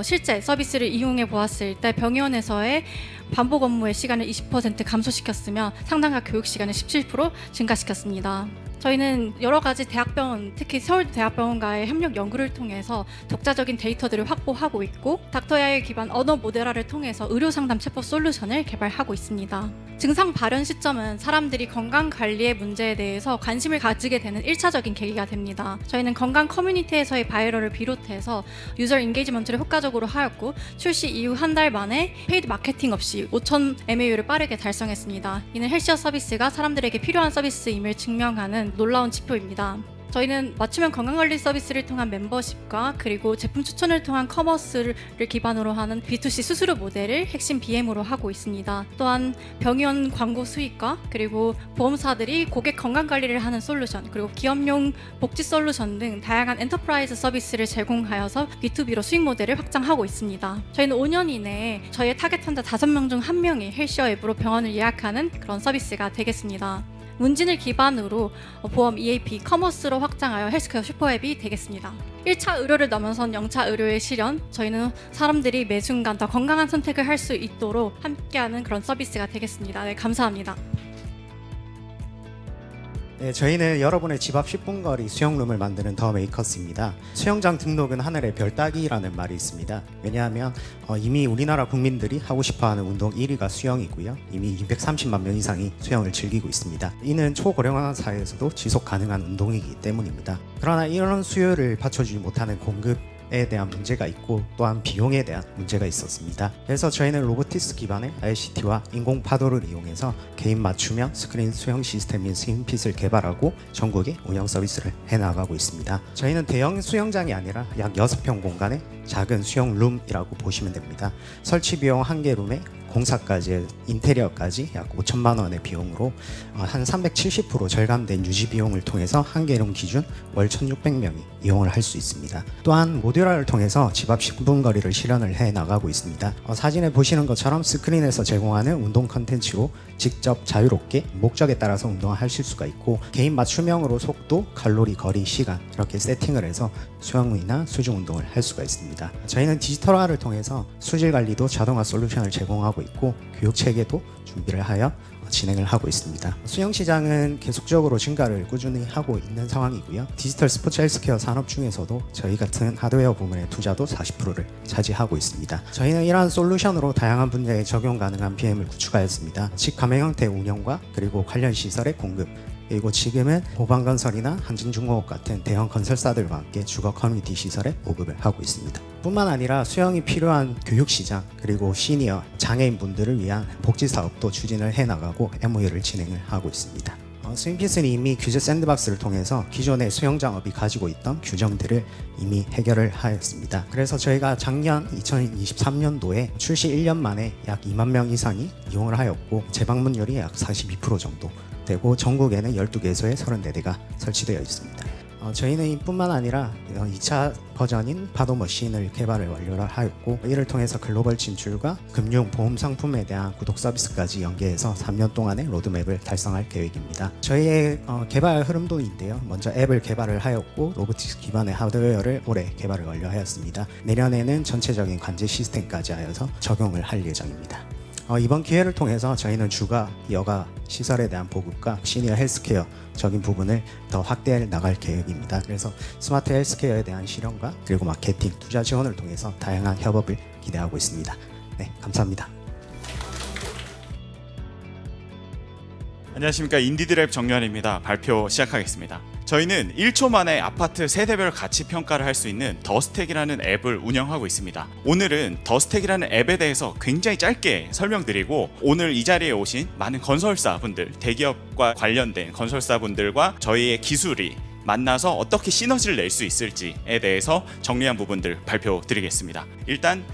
실제 서비스를 이용해 보았을 때 병원에서의 반복 업무의 시간을 20% 감소시켰으며 상담과 교육 시간을 17% 증가시켰습니다. 저희는 여러 가지 대학병원, 특히 서울대학병원과의 협력 연구를 통해서 독자적인 데이터들을 확보하고 있고, 닥터 AI 기반 언어 모델화를 통해서 의료상담 챗봇 솔루션을 개발하고 있습니다. 증상 발현 시점은 사람들이 건강 관리의 문제에 대해서 관심을 가지게 되는 1차적인 계기가 됩니다. 저희는 건강 커뮤니티에서의 바이럴을 비롯해서 유저 인게이지먼트를 효과적으로 하였고, 출시 이후 한 달 만에 페이드 마케팅 없이 5,000 MAU를 빠르게 달성했습니다. 이는 헬시어 서비스가 사람들에게 필요한 서비스임을 증명하는 놀라운 지표입니다. 저희는 맞춤형 건강관리 서비스를 통한 멤버십과 그리고 제품 추천을 통한 커머스를 기반으로 하는 B2C 수수료 모델을 핵심 BM으로 하고 있습니다. 또한 병원 광고 수익과 그리고 보험사들이 고객 건강관리를 하는 솔루션, 그리고 기업용 복지 솔루션 등 다양한 엔터프라이즈 서비스를 제공하여서 B2B로 수익 모델을 확장하고 있습니다. 저희는 5년 이내에 저희의 타겟 환자 5명 중 1명이 헬시어 앱으로 병원을 예약하는 그런 서비스가 되겠습니다. 문진을 기반으로 보험, EAP, 커머스로 확장하여 헬스케어 슈퍼앱이 되겠습니다. 1차 의료를 넘어선 0차 의료의 실현, 저희는 사람들이 매 순간 더 건강한 선택을 할 수 있도록 함께하는 그런 서비스가 되겠습니다. 네, 감사합니다. 네, 저희는 여러분의 집 앞 10분 거리 수영룸을 만드는 더 메이커스입니다. 수영장 등록은 하늘의 별 따기라는 말이 있습니다. 왜냐하면 이미 우리나라 국민들이 하고 싶어하는 운동 1위가 수영이고요. 이미 230만 명 이상이 수영을 즐기고 있습니다. 이는 초고령화 사회에서도 지속 가능한 운동이기 때문입니다. 그러나 이런 수요를 받쳐주지 못하는 공급 에 대한 문제가 있고 또한 비용에 대한 문제가 있었습니다. 그래서 저희는 로보티스 기반의 ICT와 인공 파도를 이용해서 개인 맞춤형 스크린 수영 시스템인 스윙핏을 개발하고 전국에 운영 서비스를 해나가고 있습니다. 저희는 대형 수영장이 아니라 약 6평 공간의 작은 수영룸이라고 보시면 됩니다. 설치 비용 1개 룸에 공사까지 인테리어까지 약 5천만 원의 비용으로 한 370% 절감된 유지 비용을 통해서 한 개룸 기준 월 1,600명이 이용을 할 수 있습니다. 또한 모듈화를 통해서 집 앞 10분 거리를 실현을 해 나가고 있습니다. 사진에 보시는 것처럼 스크린에서 제공하는 운동 컨텐츠로 직접 자유롭게 목적에 따라서 운동을 하실 수가 있고 개인 맞춤형으로 속도, 칼로리, 거리, 시간 이렇게 세팅을 해서 수영이나 수중 운동을 할 수가 있습니다. 저희는 디지털화를 통해서 수질 관리도 자동화 솔루션을 제공하고 있고 교육 체계도 준비를 하여 진행을 하고 있습니다. 수영 시장은 계속적으로 증가를 꾸준히 하고 있는 상황이고요. 디지털 스포츠 헬스케어 산업 중에서도 저희 같은 하드웨어 부문의 투자도 40%를 차지하고 있습니다. 저희는 이러한 솔루션으로 다양한 분야에 적용 가능한 BM을 구축하였습니다. 즉 가맹 형태 운영과 그리고 관련 시설의 공급, 그리고 지금은 보방건설이나 한진중공업 같은 대형 건설사들과 함께 주거 커뮤니티 시설에 보급을 하고 있습니다. 뿐만 아니라 수영이 필요한 교육시장 그리고 시니어 장애인 분들을 위한 복지사업도 추진을 해나가고 MOU를 진행을 하고 있습니다. 스윙핏은 이미 규제 샌드박스를 통해서 기존의 수영장업이 가지고 있던 규정들을 이미 해결을 하였습니다. 그래서 저희가 작년 2023년도에 출시 1년 만에 약 2만 명 이상이 이용을 하였고 재방문율이 약 42% 정도 되고 전국에는 12개소에 34대가 설치되어 있습니다. 저희는 이뿐만 아니라 2차 버전인 파도 머신을 개발을 완료를 하였고 이를 통해서 글로벌 진출과 금융 보험 상품에 대한 구독 서비스까지 연계해서 3년 동안의 로드맵을 달성할 계획입니다. 저희의 개발 흐름도인데요. 먼저 앱을 개발을 하였고 로보틱스 기반의 하드웨어를 올해 개발을 완료하였습니다. 내년에는 전체적인 관제 시스템까지 하여서 적용을 할 예정입니다. 이번 기회를 통해서 저희는 주가, 여가 시설에 대한 보급과 시니어 헬스케어적인 부분을 더 확대해 나갈 계획입니다. 그래서 스마트 헬스케어에 대한 실현과 그리고 마케팅, 투자 지원을 통해서 다양한 협업을 기대하고 있습니다. 네, 감사합니다. 안녕하십니까, 인디드랩 정연입니다. 발표 시작하겠습니다. 저희는 1초 만에 아파트 세대별 가치 평가를 할 수 있는 더스택이라는 앱을 운영하고 있습니다. 오늘은 더스택이라는 앱에 대해서 굉장히 짧게 설명드리고 오늘 이 자리에 오신 많은 건설사분들, 대기업과 관련된 건설사분들과 저희의 기술이 만나서 어떻게 시너지를 낼 수 있을지에 대해서 정리한 부분들 발표드리겠습니다. 일단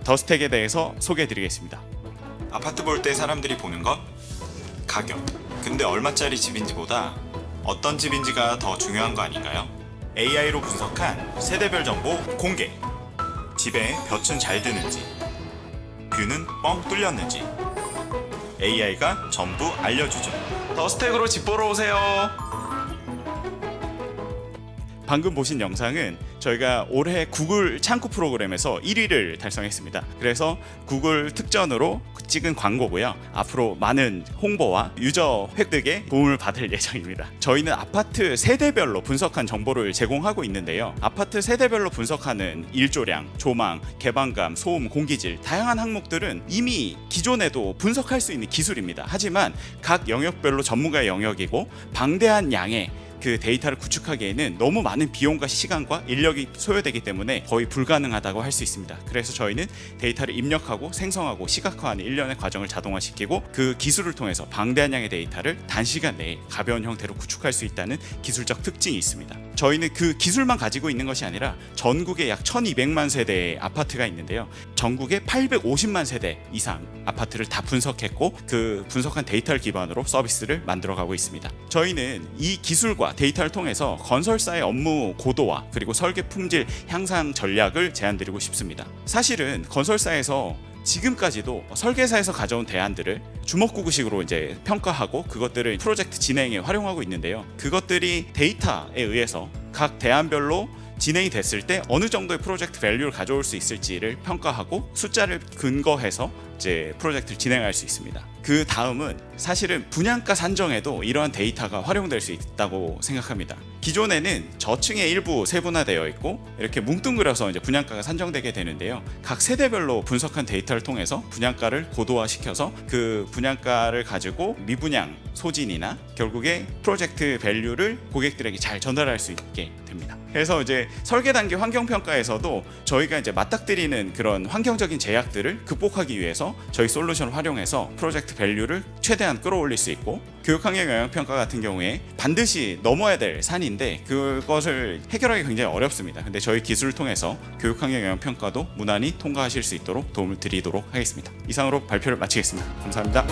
더스택에 대해서 소개해드리겠습니다. 아파트 볼 때 사람들이 보는 것, 가격. 근데 얼마짜리 집인지보다 어떤 집인지가 더 중요한 거 아닌가요? AI로 분석한 세대별 정보 공개. 집에 볕은 잘 드는지, 뷰는 뻥 뚫렸는지 AI가 전부 알려주죠. 더스택으로 집 보러 오세요. 방금 보신 영상은 저희가 올해 구글 창구 프로그램에서 1위를 달성했습니다. 그래서 구글 특전으로 찍은 광고고요. 앞으로 많은 홍보와 유저 획득에 도움을 받을 예정입니다. 저희는 아파트 세대별로 분석한 정보를 제공하고 있는데요. 아파트 세대별로 분석하는 일조량, 조망, 개방감, 소음, 공기질 다양한 항목들은 이미 기존에도 분석할 수 있는 기술입니다. 하지만 각 영역별로 전문가의 영역이고 방대한 양의 그 데이터를 구축하기에는 너무 많은 비용과 시간과 인력이 소요되기 때문에 거의 불가능하다고 할 수 있습니다. 그래서 저희는 데이터를 입력하고 생성하고 시각화하는 일련의 과정을 자동화시키고 그 기술을 통해서 방대한 양의 데이터를 단시간 내에 가벼운 형태로 구축할 수 있다는 기술적 특징이 있습니다. 저희는 그 기술만 가지고 있는 것이 아니라 전국에 약 1200만 세대의 아파트가 있는데요. 전국에 850만 세대 이상 아파트를 다 분석했고 그 분석한 데이터를 기반으로 서비스를 만들어가고 있습니다. 저희는 이 기술과 데이터를 통해서 건설사의 업무 고도화 그리고 설계 품질 향상 전략을 제안드리고 싶습니다. 사실은 건설사에서 지금까지도 설계사에서 가져온 대안들을 주먹구구식으로 이제 평가하고 그것들을 프로젝트 진행에 활용하고 있는데요. 그것들이 데이터에 의해서 각 대안별로 진행이 됐을 때 어느 정도의 프로젝트 밸류를 가져올 수 있을지를 평가하고 숫자를 근거해서 이제 프로젝트를 진행할 수 있습니다. 그 다음은 사실은 분양가 산정에도 이러한 데이터가 활용될 수 있다고 생각합니다. 기존에는 저층에 일부 세분화되어 있고 이렇게 뭉뚱그려서 이제 분양가가 산정되게 되는데요. 각 세대별로 분석한 데이터를 통해서 분양가를 고도화시켜서 그 분양가를 가지고 미분양 소진이나 결국에 프로젝트 밸류를 고객들에게 잘 전달할 수 있게 됩니다. 그래서 이제 설계 단계 환경 평가에서도 저희가 이제 맞닥뜨리는 그런 환경적인 제약들을 극복하기 위해서 저희 솔루션을 활용해서 프로젝트 밸류를 최대한 끌어올릴 수 있고, 교육 환경 영향 평가 같은 경우에 반드시 넘어야 될 산인데 그것을 해결하기 굉장히 어렵습니다. 근데 저희 기술을 통해서 교육 환경 영향 평가도 무난히 통과하실 수 있도록 도움을 드리도록 하겠습니다. 이상으로 발표를 마치겠습니다. 감사합니다.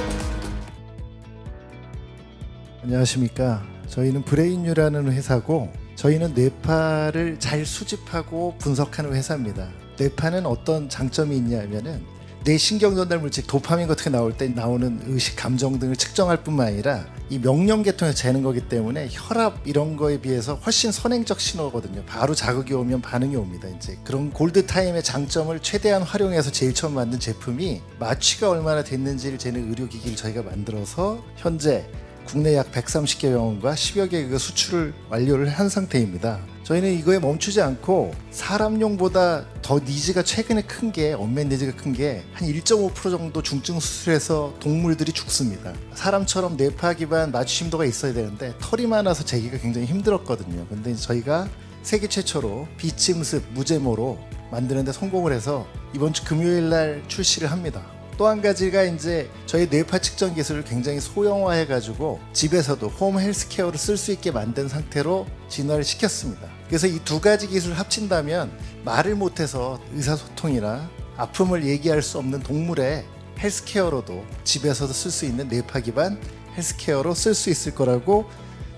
안녕하십니까. 저희는 브레인유라는 회사고, 저희는 뇌파를 잘 수집하고 분석하는 회사입니다. 뇌파는 어떤 장점이 있냐면은 뇌 신경 전달 물질 도파민 같은 게 나올 때 나오는 의식, 감정 등을 측정할 뿐만 아니라 이 명령 계통에서 재는 거기 때문에 혈압 이런 거에 비해서 훨씬 선행적 신호거든요. 바로 자극이 오면 반응이 옵니다. 이제 그런 골드 타임의 장점을 최대한 활용해서 제일 처음 만든 제품이 마취가 얼마나 됐는지를 재는 의료기기를 저희가 만들어서 현재 국내 약 130개 병원과 10여 개가 수출을 완료를 한 상태입니다. 저희는 이거에 멈추지 않고 사람용보다 더 니즈가 최근에 큰 게, 언맷 니즈가 큰 게 한 1.5% 정도 중증 수술해서 동물들이 죽습니다. 사람처럼 뇌파 기반 마취 심도가 있어야 되는데 털이 많아서 재기가 굉장히 힘들었거든요. 근데 저희가 세계 최초로 비침습 무제모로 만드는데 성공을 해서 이번 주 금요일 날 출시를 합니다. 또 한 가지가 이제 저희 뇌파 측정 기술을 굉장히 소형화해 가지고 집에서도 홈 헬스케어를 쓸 수 있게 만든 상태로 진화를 시켰습니다. 그래서 이 두 가지 기술을 합친다면 말을 못해서 의사소통이나 아픔을 얘기할 수 없는 동물의 헬스케어로도 집에서도 쓸 수 있는 뇌파 기반 헬스케어로 쓸 수 있을 거라고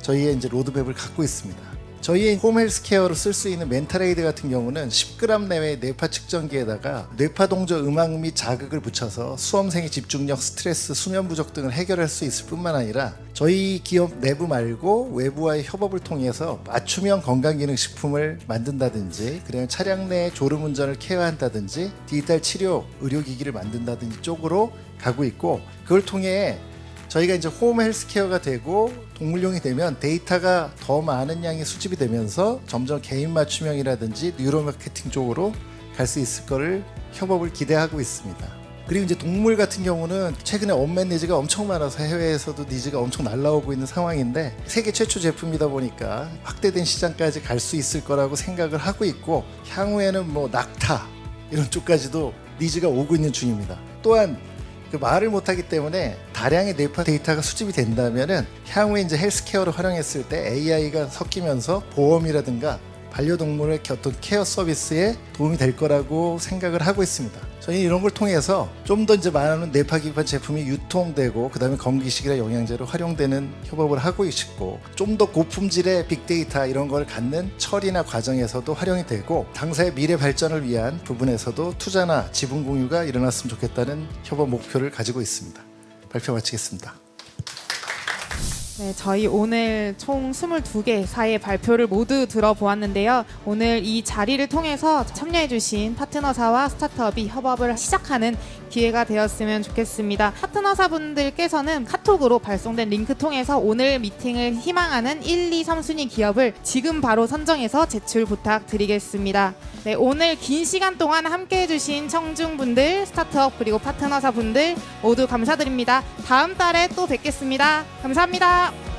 저희의 이제 로드맵을 갖고 있습니다. 저희의 홈 헬스케어로 쓸 수 있는 멘탈에이드 같은 경우는 10g 내외의 뇌파 측정기에다가 뇌파 동조 음악 및 자극을 붙여서 수험생의 집중력, 스트레스, 수면 부족 등을 해결할 수 있을 뿐만 아니라 저희 기업 내부 말고 외부와의 협업을 통해서 맞춤형 건강기능식품을 만든다든지, 그냥 차량 내 졸음운전을 케어한다든지, 디지털 치료 의료기기를 만든다든지 쪽으로 가고 있고, 그걸 통해 저희가 이제 홈 헬스케어가 되고 동물용이 되면 데이터가 더 많은 양이 수집이 되면서 점점 개인 맞춤형이라든지 뉴로 마케팅 쪽으로 갈 수 있을 거를 협업을 기대하고 있습니다. 그리고 이제 동물 같은 경우는 최근에 언맷 니즈가 엄청 많아서 해외에서도 니즈가 엄청 날라오고 있는 상황인데, 세계 최초 제품이다 보니까 확대된 시장까지 갈 수 있을 거라고 생각을 하고 있고, 향후에는 뭐 낙타 이런 쪽까지도 니즈가 오고 있는 중입니다. 또한 그 말을 못하기 때문에 다량의 뇌파 데이터가 수집이 된다면은 향후에 이제 헬스케어를 활용했을 때 AI가 섞이면서 보험이라든가 반려동물의 어떤 케어 서비스에 도움이 될 거라고 생각을 하고 있습니다. 저희 이런 걸 통해서 좀 더 이제 많은 뇌파 기반 제품이 유통되고, 그다음에 건기식이나 영양제로 활용되는 협업을 하고 있고, 좀 더 고품질의 빅데이터 이런 걸 갖는 처리나 과정에서도 활용이 되고, 당사의 미래 발전을 위한 부분에서도 투자나 지분 공유가 일어났으면 좋겠다는 협업 목표를 가지고 있습니다. 발표 마치겠습니다. 네, 저희 오늘 총 22개사의 발표를 모두 들어보았는데요. 오늘 이 자리를 통해서 참여해주신 파트너사와 스타트업이 협업을 시작하는 기회가 되었으면 좋겠습니다. 파트너사분들께서는 카톡으로 발송된 링크 통해서 오늘 미팅을 희망하는 1, 2, 3순위 기업을 지금 바로 선정해서 제출 부탁드리겠습니다. 네, 오늘 긴 시간 동안 함께해주신 청중분들, 스타트업 그리고 파트너사분들 모두 감사드립니다. 다음 달에 또 뵙겠습니다. 감사합니다.